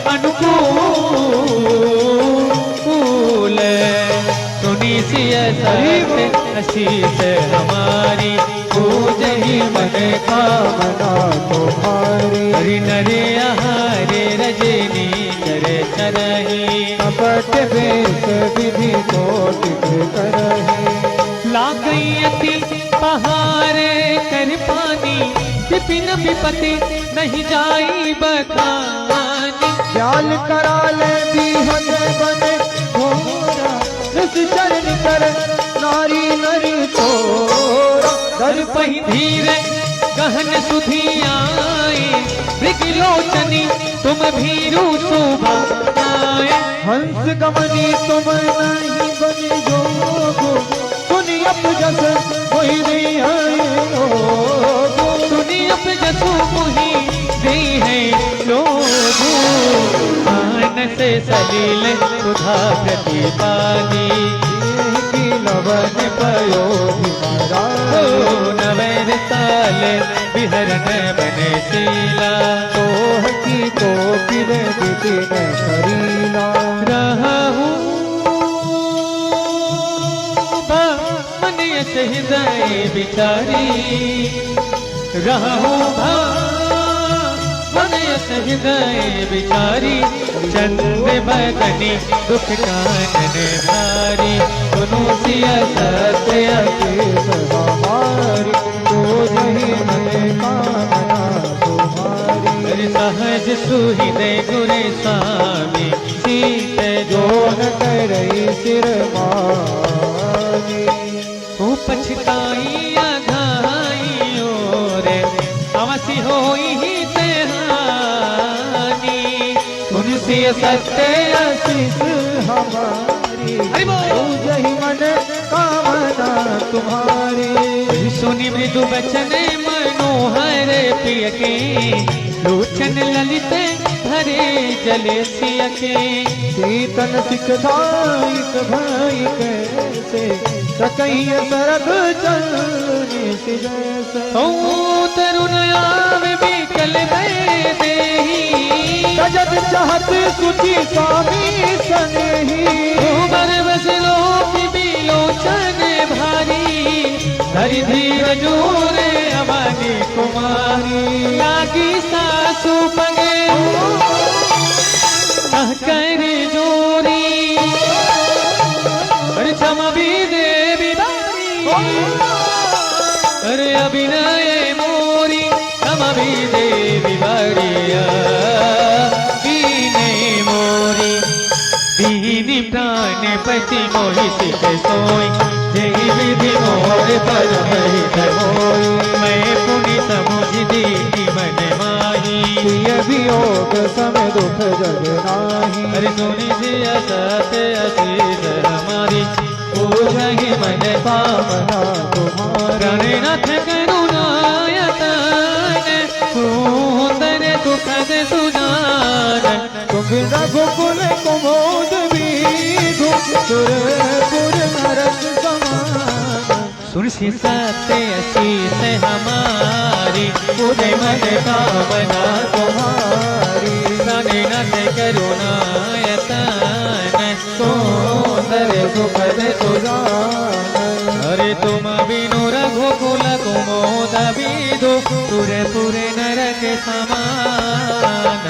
अनुकूल। सुनी सी सत्य असीस हमारी, पूजही मन कामना तुम्हारी। हरि नरे आहारे रजनी करे चरही। कपट वेश विधि कोटिक करही। लागई अति पहारे कर पानी, विपिन विपति नहीं जाई बखानी। ज्ञान कराले बिहद बने घोरा, रस चरण कर नारी नर चोरा। दर पही धीरे गहन सुधी आई, मृगलोचनी तुम भीरु शोभा आए। हंस गमनी तुम नहीं बने जोगो, सुनि अप जस मोहि दे लोगो। सुनि अप जसु मोहि दे है लोगो। मानस सलील सुधा प्रतिपाली, की लवन पयोधि नवैर ताल विहरन बने शीला। तोह की कोकिल बिपिन करीला। रहूं मन यश हृदय बिचारी, रहूं मन यश हृदय बिचारी। चंद बदनी दुख कानन भारी, सुनो सिया सत्य असीस हमारी। पूजहि मन कामना तुम्हारी। सहज सुहृदय गुरे स्वामी, सीत जोन करई सिर मानी। तू पछताई अघाई रे, अवसी होई ही तेहानी। तुलसी सत्य आशीष हमारी। पूजहि मन कामना तुम्हारी। सुनि मृदु बचन मनोहर प्रिय के, लोचन ललित भरे जले सिय के। शीतल सिखदायक भाई कैसे, सकैय सरद चलने से जैसे। ओ तरुण आवे बिकल दे देही, सजद चाहत सुचि स्वामी सनेही। बरबस लोक बिलोचन भारी, हरि धीर जोरे अवानी कुमारी। लागी सासु पगे कर जोरी, अरे क्षमा भी देवी बारी। अरे अभिनय मोरी क्षमा भी देवी बारिया। दीने मोरी दीनी प्राण पति मोहि सिख सोई, जय विधि मोर पर हित होई। मैं पुनि समुझ दीनी मन माही, वियोग समय दुख जग नाही। हरि सुनि सिया सत्य असीस हमारी, पूजहि मन कामना तुम्हारी। प्रणनाथ करुणायतन, सुंदर सुखद सुजान। तुम रघुकुल कुमोद बीधु, सुरपुर नरक समान। सुन सी सत्य असीस हमारी, पूजे मन कामना तुम्हारी। प्रणनाथ करुणायतन, सुंदर सुखद सुजान। अरे तुम बिनु रघुकुल कुमोद बीधु, सुरपुर नरक समान।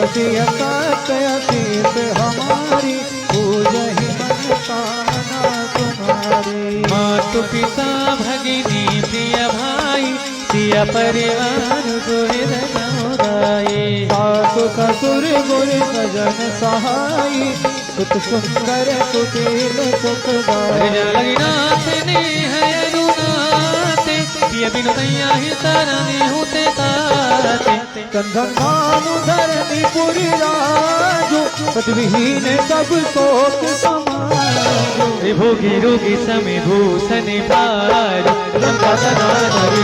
सिय सत्य असीस हमारी पूजहि मन कामना तुम्हारी। मातु पिता भगिनी प्रिय भाई सिया परिवार सुहृद समुदाय। सासु ससुर गुरु सजन सहाई सुत सुंदर कुटिल सुखदाई। लगनाथ ने है अनुनाते पिय बिनु तैया ही तरने होते ताते। कंधन भानु धरनी पुरी राजू पदविहीन सब शोक समाजो। भोगी रोगी समय भूषण पार संतारू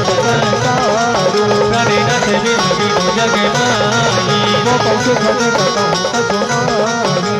प्रणनाथ बिनु बिनु जग माही। वो पशु खद कथा सुनाई।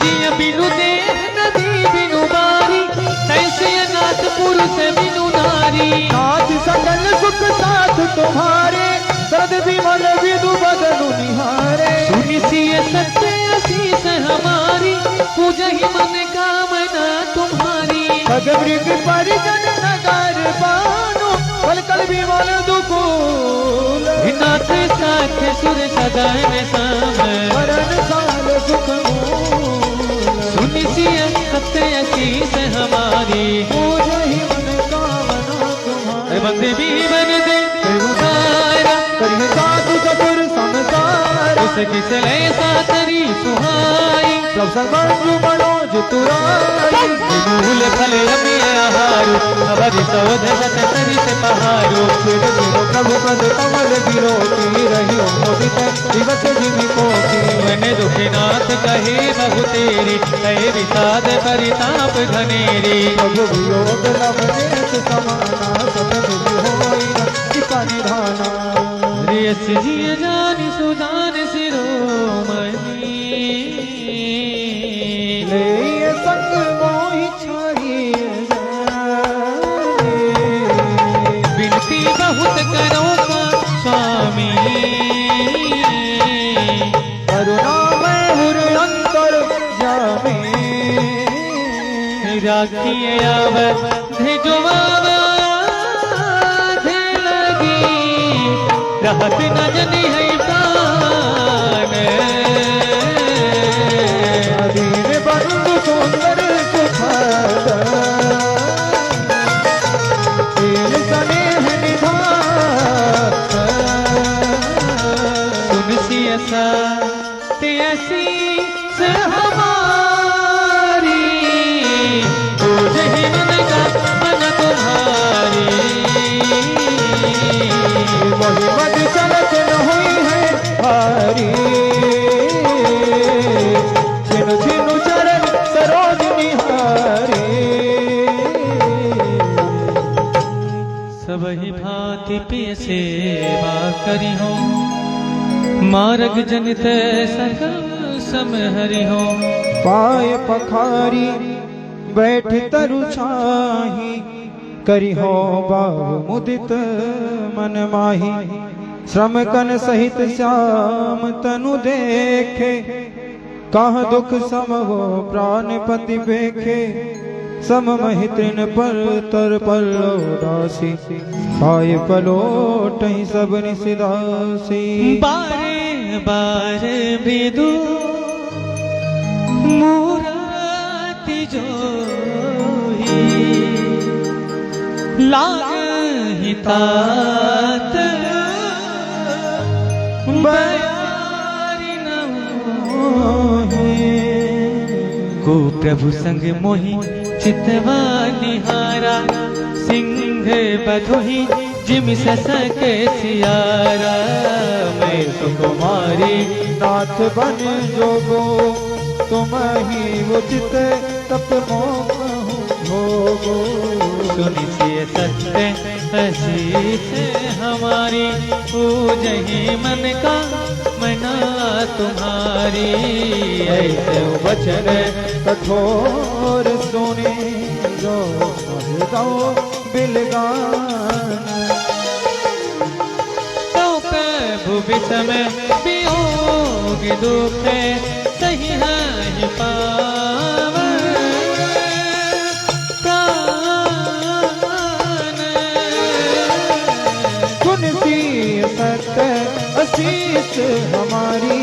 जिय बिनु देह नदी बिनु बारी तैसे अनाथ पुरुष बिनु नारी। नाथ सकल सुख साथ तुम्हारे सद विमल विदु बदनु निहारे। सुनिसिय सत्य असीस हमारी पूजहि मन कामना तुम्हारी। खग मृग परिजन नगर बानो कल कल विमल दुकूल। नाथ साथ सुर सदा में साम मरण साल सुख मूल। सुनिसिय सत्य असीस हमारी पूजहि मन कामना तुम्हारी। बंदे भी बन दे उधारा करिए साधु सपुर संसार। उस किसले सातरी सुहाई। सब सर्वंजु मनोज तुराई। मूल फल अमी आहारो अवधि सौध सत सरित पहारो। फिर गिरो प्रभु पद कमल गिरो की रहियो मोदित दिवस जीवी कोटि। मन दुखिनाथ कहे बहु तेरी कहे विषाद परिताप घनेरी। प्रभु वियोग लवनेत समाना सब निधि होई जिका निधाना। रियस जिय जानि सुजान शिरोमणि। ले ये संग मोहि छाड़िए जाए। विनती बहुत करो स्वामी करुणामय हुर अंतर जामे। राखिए आवधि जुआवध लगी रहत न जनी है प्राण। दीन बंधु सुंदर सुखद तेल स्नेह निधान। सुनसिय सत्यसी से हमारी पूजहि मन का मन तुम्हारी। वही मद चलत न हुई है भारी। छिनु छिनु चरण सरोज निहारी। सबहि भांति पिय सेवा करी हो मार्ग जनित सकल सम हरि हो। पाय पखारी बैठ तरु छाही करी हो बाहु मुदित मन माही। श्रम कन सहित श्याम तनु देखे कहाँ दुख सम हो प्राणपति बेखे। सम महि तृण पर तर पल्लो दासी पाय पलोट सब निसिदासी। बारे बारे मृदु मुराति जोही लाहि तात बयारी न मोहि। को प्रभु संग मोहि चितवा निहारा। सिंह बधोही जिम ससक सियारा। मैं सुकुमारी नाथ बन जोगो तुम ही उचित तप मोह भोगो। सुनिसिय सत्य असीस हमारी पूजहि मन का मना तुम्हारी। ऐसे वचन कठोर सुने जो दो बिलगान। तो प्रभु विषम वियोग दुख सही है पावन प्राण। सुन सी सत्य असीस हमारी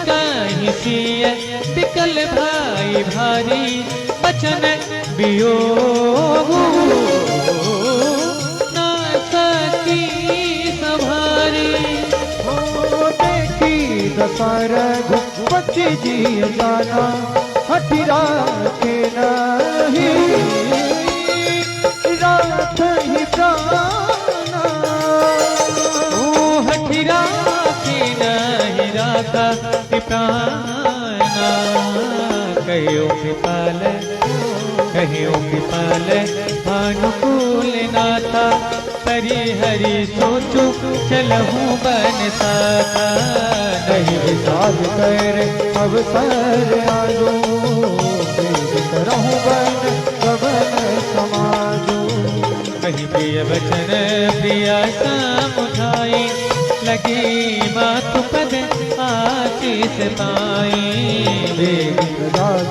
कहीं सिय बिकल भाई भारी बचन वियोग ना सकी संभारी। देखी दशहर घुपति जी जाना हठिरा के नहीं रात ही प्राणा। हठिरा के नहीं राखा प्राणा। कहो कृपाल भानुकूल नाथा हरि हरि सोचो चलहूँ बन साथा। नहीं विषाद कर अवसर आजो करहूँ बन गगन समाजो। कहीं प्रिय वचन प्रिया समुझाई लगी मातु पद आशीष पाई।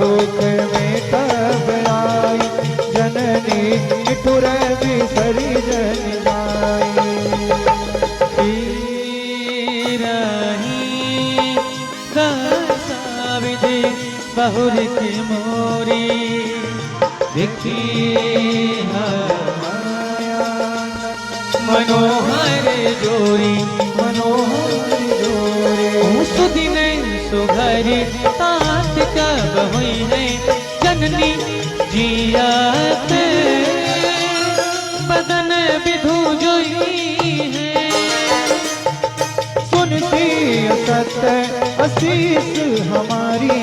दुख में तब आई जननी ठुर बिसरी जन जाई। विधि बहुर की मोरी देखी मनोहर जोरी सुदिन सुघरी तात कब हुई है जननी जियात बदन विधु जोई है। सुनती सत्य आशीष हमारी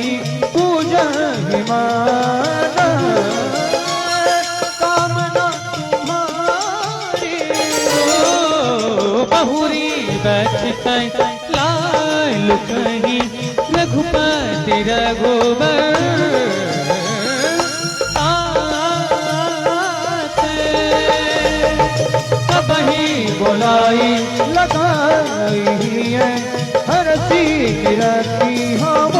पूजा हिमाना कामना तुम्हारी। बहुरी बचतै लाल कहीं रघुपति रघुबर बोलाई लगाई है हरसी रखी हम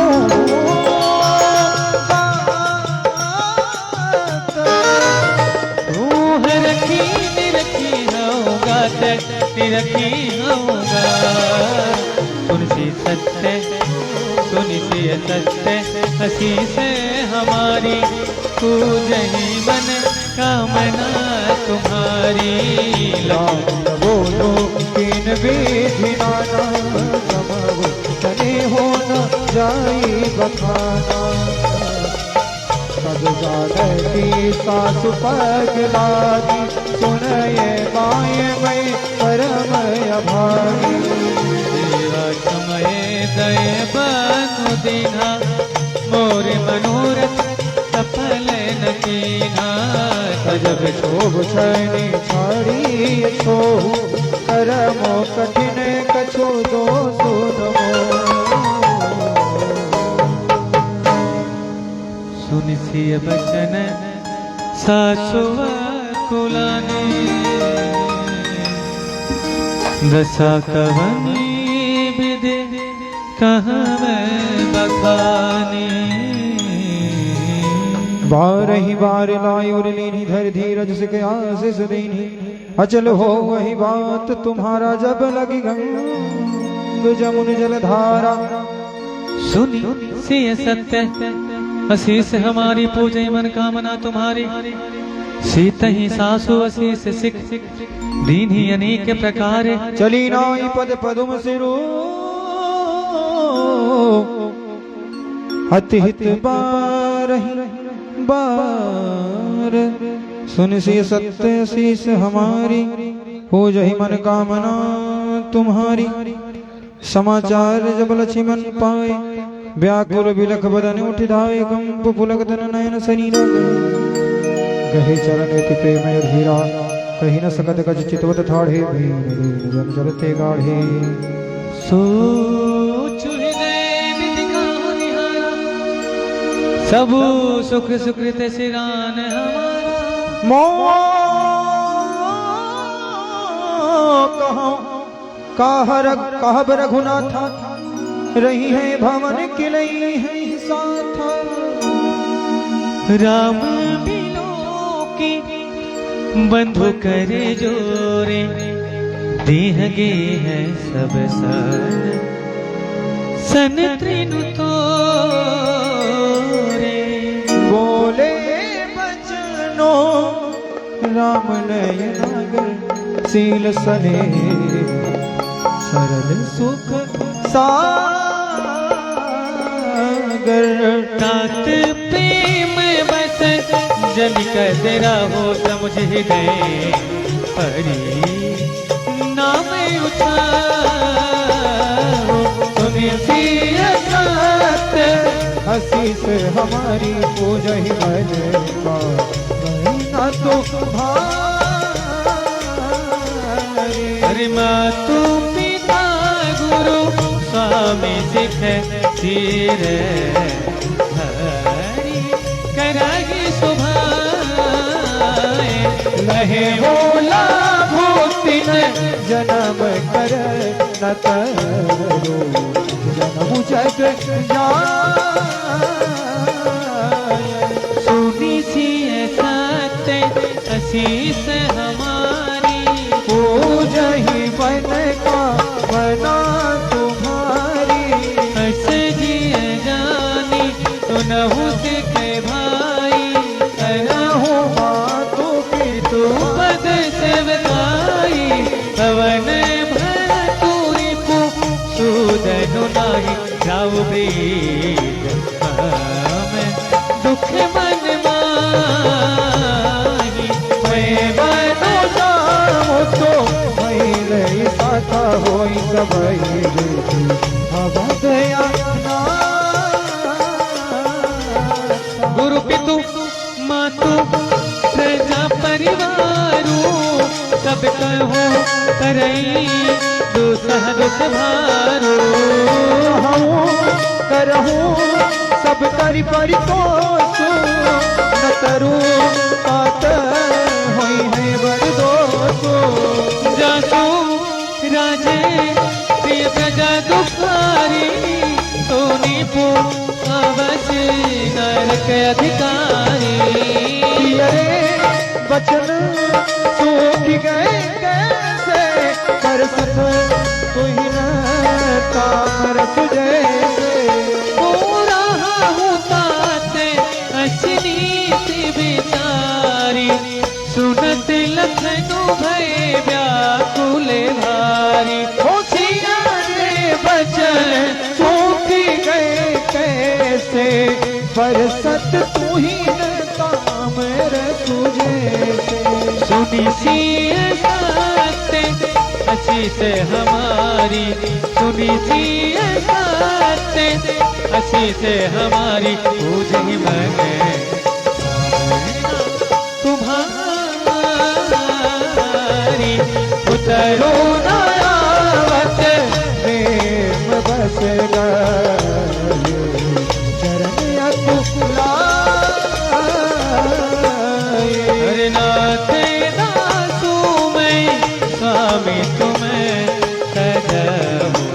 रखी होगा रखी होगा। सुनसी सत्य हसी से हमारी पूजही मन कामना तुम्हारी। बोलो किन विधि नाना समो तने हो न जाई बखाना। सब जागती सासु पग लागी सुनये गाय में परम अभागी। समय दय बनु दीना मोर मनोरथ सफल न कीना। जब शोभ छनि छाड़ी सोहु करमो कठिन कछु दो सुनमो। सुनिसिय बचन सासुव कुलाने दशा कवनी विधि कहाँ बखानी। बारही बार लाई और लीनी धर धीरज से के आशीष दीनी। अचल हो वही बात तुम्हारा जब लगी गंग जमुन जलधारा। सुनी सिय सत्य आशीष हमारी पूजे मन कामना तुम्हारी। सीत ही सासु आशीष सिख दीनी अनेक प्रकार। चली नाई पद पदुम सिरो अति हित बार। सुन सी सत्य शीस हमारी हो जही मन कामना तुम्हारी। समाचार जब लक्ष्मण पाए व्याकुल बिलख बदन उठ धावे। कंप पुलक तन नयन शरीर गहे चरण अति प्रेम धीरा। कही न सकत गज चितवत ठाढ़े जन चलते गाढ़े। सब सुख सुकृत सिरान हमारा। कहब रघुनाथ रही है भवन किलई है साथ। राम बिलो की बंधु करे जोरे देह गे है सब सन। सन त्रिनु तोरे बोले बचनो राम नयनागर सील सने सरल सुख सागर तात प्रेम बस जन कदरा हो समझ गए हरि नाम उठाओ सुनि सियत हंसी से हमारी पूजा ही मन का ना तो भारी हरि मातु पिता गुरु स्वामी सिख धीर हरि करागी सुभाए लहे बोला भूतिन जन्म कर न करो जन्म जग जाय सुनी सी सत्य असीस हमारी पूजा ही बन का बना तुम्हारी हस जिय जानी सुनहु सिखे भाई करहु मातु पितु पद सेवकाई पवन भर तूरी पु सूदनु नाही जाऊ बीज हमें दुख मन माही मैं बनो जाओ तो मैले साथा होई सबई हवा दया गुरु पितु मातु प्रजा परिवारू सब कहो करई दुसह दुख भारू करहूँ सब करी परितोष न तरू पात होई है बरदोष जासु राजे प्रिय प्रजा दुखारी सोनी पो अवश्य नरक अधिकारी अरे बचन सूख गए कैसे कर सक कोई न तामर जैसे पूरा होताते अशनीति बिचारी सुनत लखनु भय व्याकुल भारी होशियारे बचन सूख गए कैसे पर सत तू ही न तामर तुझे सुनी सी सत्य असी से हमारी सुनी सी सत्य असी से हमारी पूज ही मन तुम्हारी उतरो नायावत प्रेम बस गए चरण अकुलाए हरे नाथ दासु मैं स्वामी तुम्हें सजहु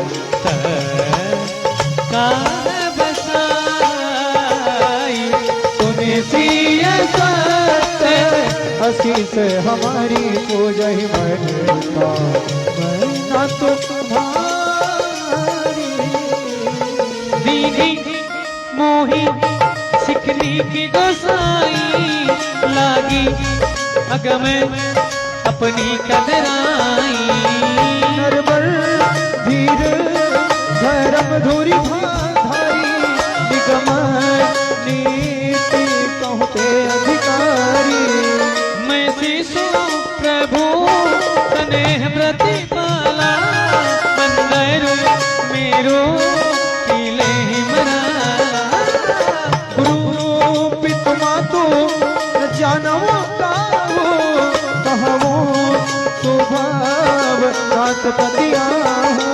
काल बसाई सुनि सिय सत्य हंसी से हमारी पूजा ही मन का मरना तो तुम्हारी दीदी मोही सिखनी की गोसाई लागी अगम अपनी कदराई नरबर धीर धर्म धुरी धारी निगम नीति कहते अधिकारी मैं शिशु प्रभु स्नेह प्रतिपाला मंदरु मेरो किले मरा गुरु पितु मातु जानो काहू कहवो स्वभाव रात पतिया हो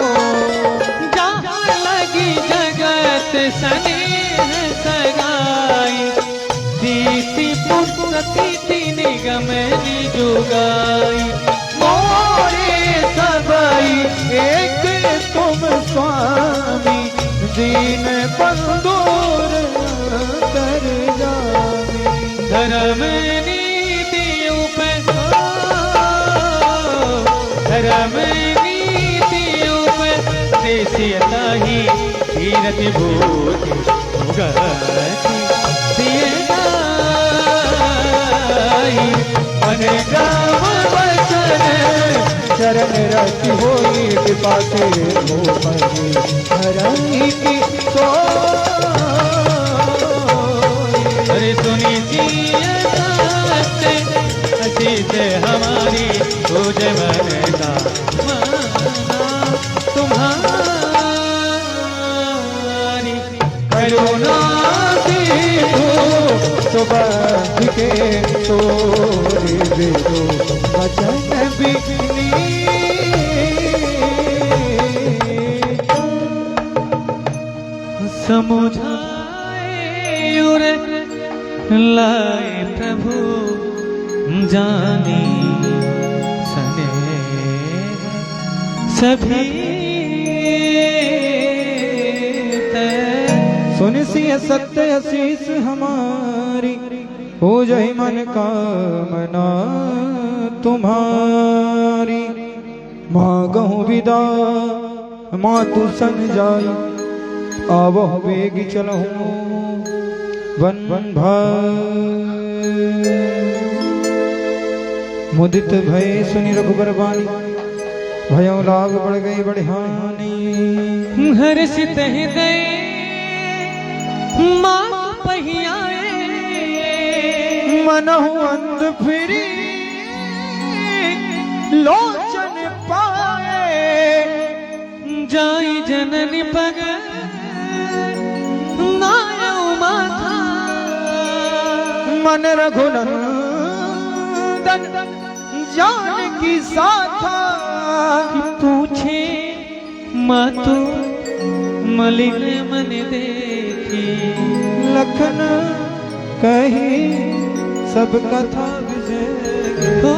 जहाँ लगी जगत स्नेह सगाई दीति पुत्र तिथि निगम निजुगाई मोरे सबई एक तुम स्वामी दीन बंदूर कर जामी धर्म नीति धर्म नीति सियताही तीरथ भूति गति सियताही मन राम वचन चरण रति होई कृपा से हो परी हरई की अरे सुनी हसी से हमारी तुझ मन का माना तुम्हारी करुणा सुबह के तोरे बेदो वचन बिकनी समुझाए उरे लाए प्रभु जानी सने सभी सुनिसी सत्य असीस हमारी हो जाए मन कामना तुम्हारी। मांगहु विदा माँ तू सन जाई आवह वेग चलहु वन वन भाई। मुदित भय सुनि रघुबर बानी भयो लाभ बढ़ गई बढ़ियानी। हर्षित हृदय मात पहियाए मनहु अंध फिरी लोचन पाए जाई जननी पग नायौ माथा मन रघुनंदन जानकी साथा। पूछे मातु मलिन मन देखी लखन कही सब कथा विजय हो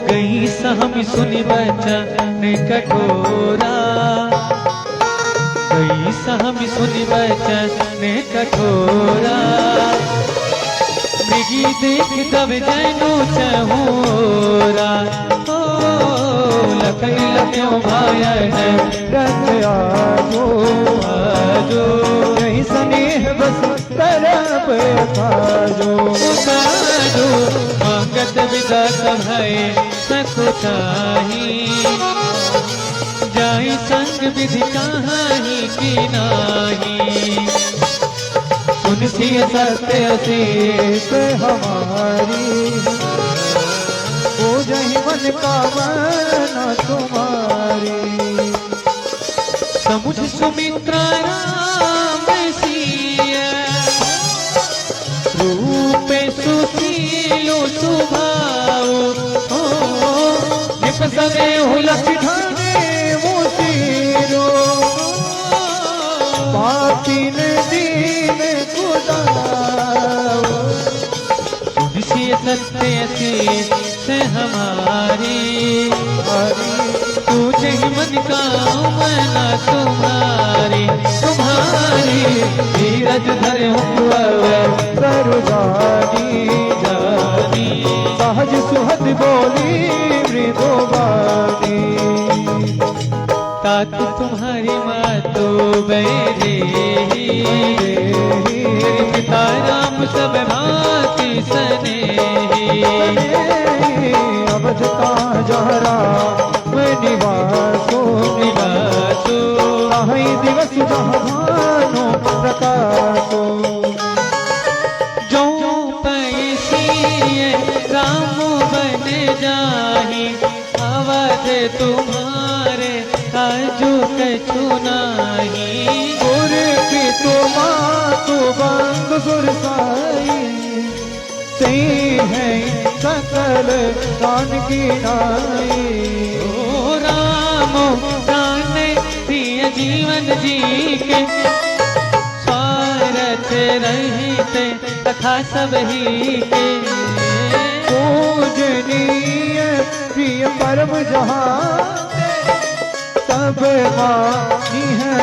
गई सहम सुनि बचन कठोरा गई सहम सुनि बचन कठोरा मृगी देख तब जैनो चहोरा हो लखई लख्यो भायन रथ आजो आजो यही स्नेह बस तरफ खाजो काजो मांगत विदा सभय सकुचाही जाई संग विधि कहाही की नाही। सुनसी सत्य असीस हमारी हो जाहि मन कामना तुम्हारी। समुझ सुमित्रा राम सिया रूपे सुशीलो सुभाओ निप सगे हुलक ठाने मोतीरो पातिन दीन खुदाओ। सुनिसी सत्य से हमारी तुझे ही मन कामना तुम्हारी तुम्हारी धीरज धरे जानी जानी सहज सुहद बोली मृदुबानी। ताकि तुम्हारी मातो बेरे पिता राम सब भांति स्नेही अवध का जहरा में निवासो निवासो आई दिवस जहानो प्रकाशो। जो पैसिए राम बन जाही अवध तुम्हारे काजू कछु नाही। गुर की तो माँ तो बंद सुरसाई ते है सकल कान की नाई। ओ राम प्राण प्रिय जीवन जी के स्वार्थ रहते तथा सब ही के पूजनीय प्रिय परम जहाँ सब मानी है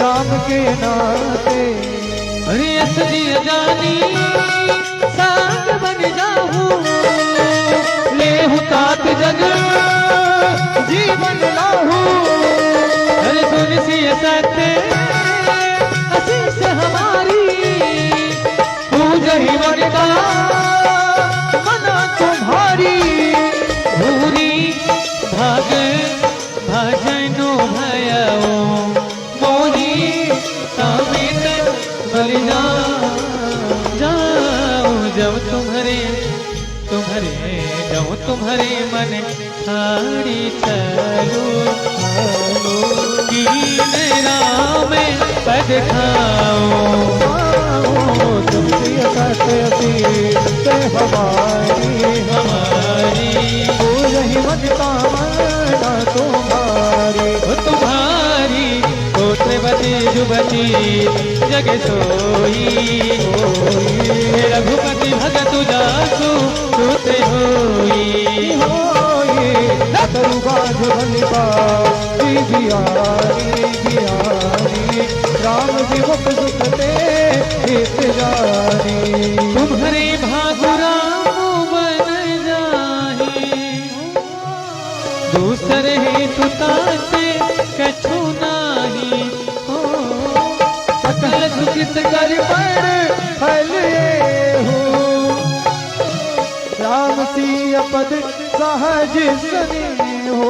राम के नाते। अरे अस जी जानी साथ बन जाऊं ले तात जग जीवन लाहू अरे तुलसी सत्य आशीष हमारी पूजहि मन का मना तुम्हारी भूरी भाग भजनो भयो मोही समित बलि जाओ जब तुम्हारे जाऊं तुम्हारे मन छाड़ी चलो कीन राम पद खाओ तुमसे से हमारी पूजहि मन कामना तुम्हारी गोत्रवती जुबती जग सोई रघुपति भगत जासु सुत होई तरुबाज बिहारी राम जी मुख सुखते हित जारी तुम्हारे भागु राम बन जाहि दूसरे हेतु ताते कछु नाही हो सकल सुचित कर पर फले हो राम सिय पद सहज सने हो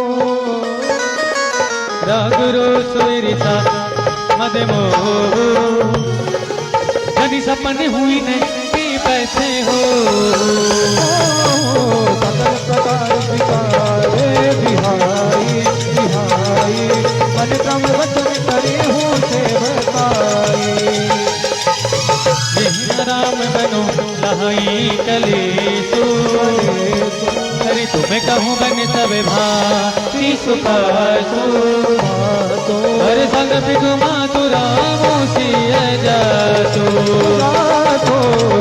रागुरु सुरिता मद मोह यदि सपन हुई नहीं पैसे हो सकल प्रकार विकारे बिहारी मन क्रम वचन करे हो से बताई राम बनो लहाई कलेसु अरे तुम्हें कहूँ बन सब भाती सुखासु अरे संग पिघुमा तु रामो सिय जासु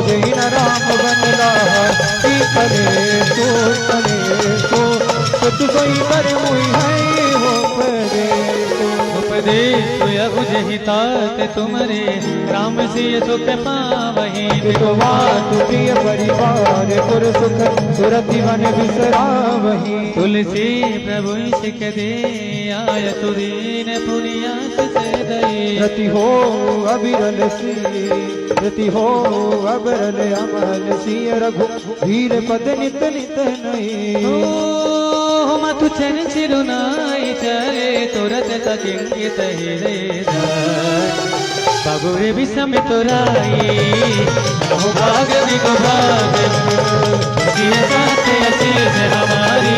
जैन राम बनला कलेसो तो कोई पर मुई है हो उपदेश अबुझहि तात तुमरे राम सिय सुख पावहि प्रिय परिवार पुर सुख सुरति मन विसरावहि तुलसी प्रभु सिख दे आय तुदीन पुनियास से दई रति हो अबिरल सी रति हो अबरल अमल सिय रघु धीर पद नित नित नहीं मथु चन चिरुनाई चले तुरत तकिंकित रे बाबुरे विषम तुराई हो भाग विगो भाग सिय साथे असीस हमारी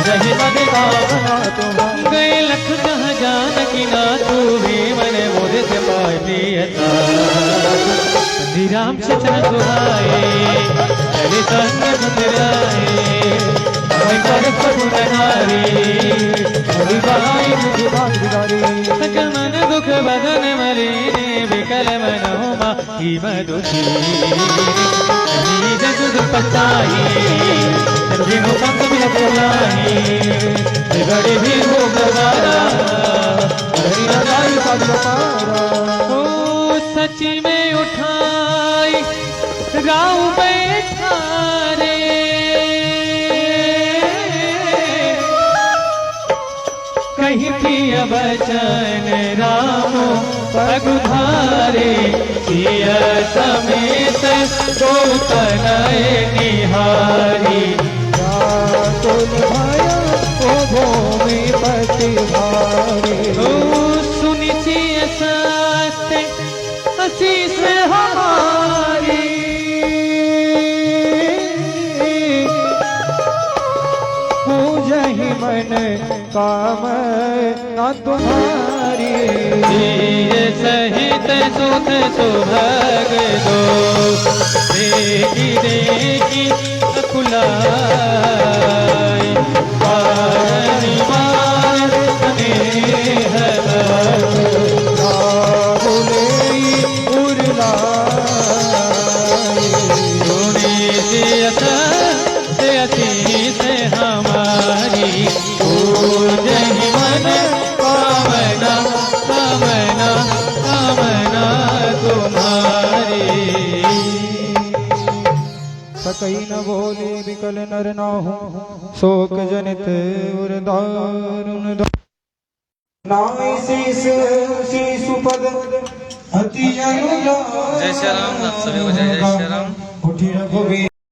रही मद कामना तुम गए लख कह जान की ना तू भी मन मोरे से पाए प्रियता श्री राम से चरण सुहाए चले संग मुद्राए सकल मन दुख बदन मलिने विकल मनोमा ही मधुसी जग पछताई सर्विनो पंख बिलक लाई बड़े भी हो गवारा ओ सची में उठाई राव बैठा रे कहीं थी बचन राम पगुधारे सिय समेत दो तनय निहारी भया ओ भूमि पति भारी ओ सुनि सिय सत्य आशीष हमारी पूजहि मन काम न तुम्हारी सहित सुख सुभग दो देखी देखी अकुलाई पारनी मार स्नेह से हमारी पूजहि मन कामना कामना कामना तुम्हारी सकई न बोले विकल नर नाहु शोक जनित उर दारुण नाई शीस शिशुपद अति अनुराग जय श्री राम, सभी को जय जय श्री राम। उठी रघुवीर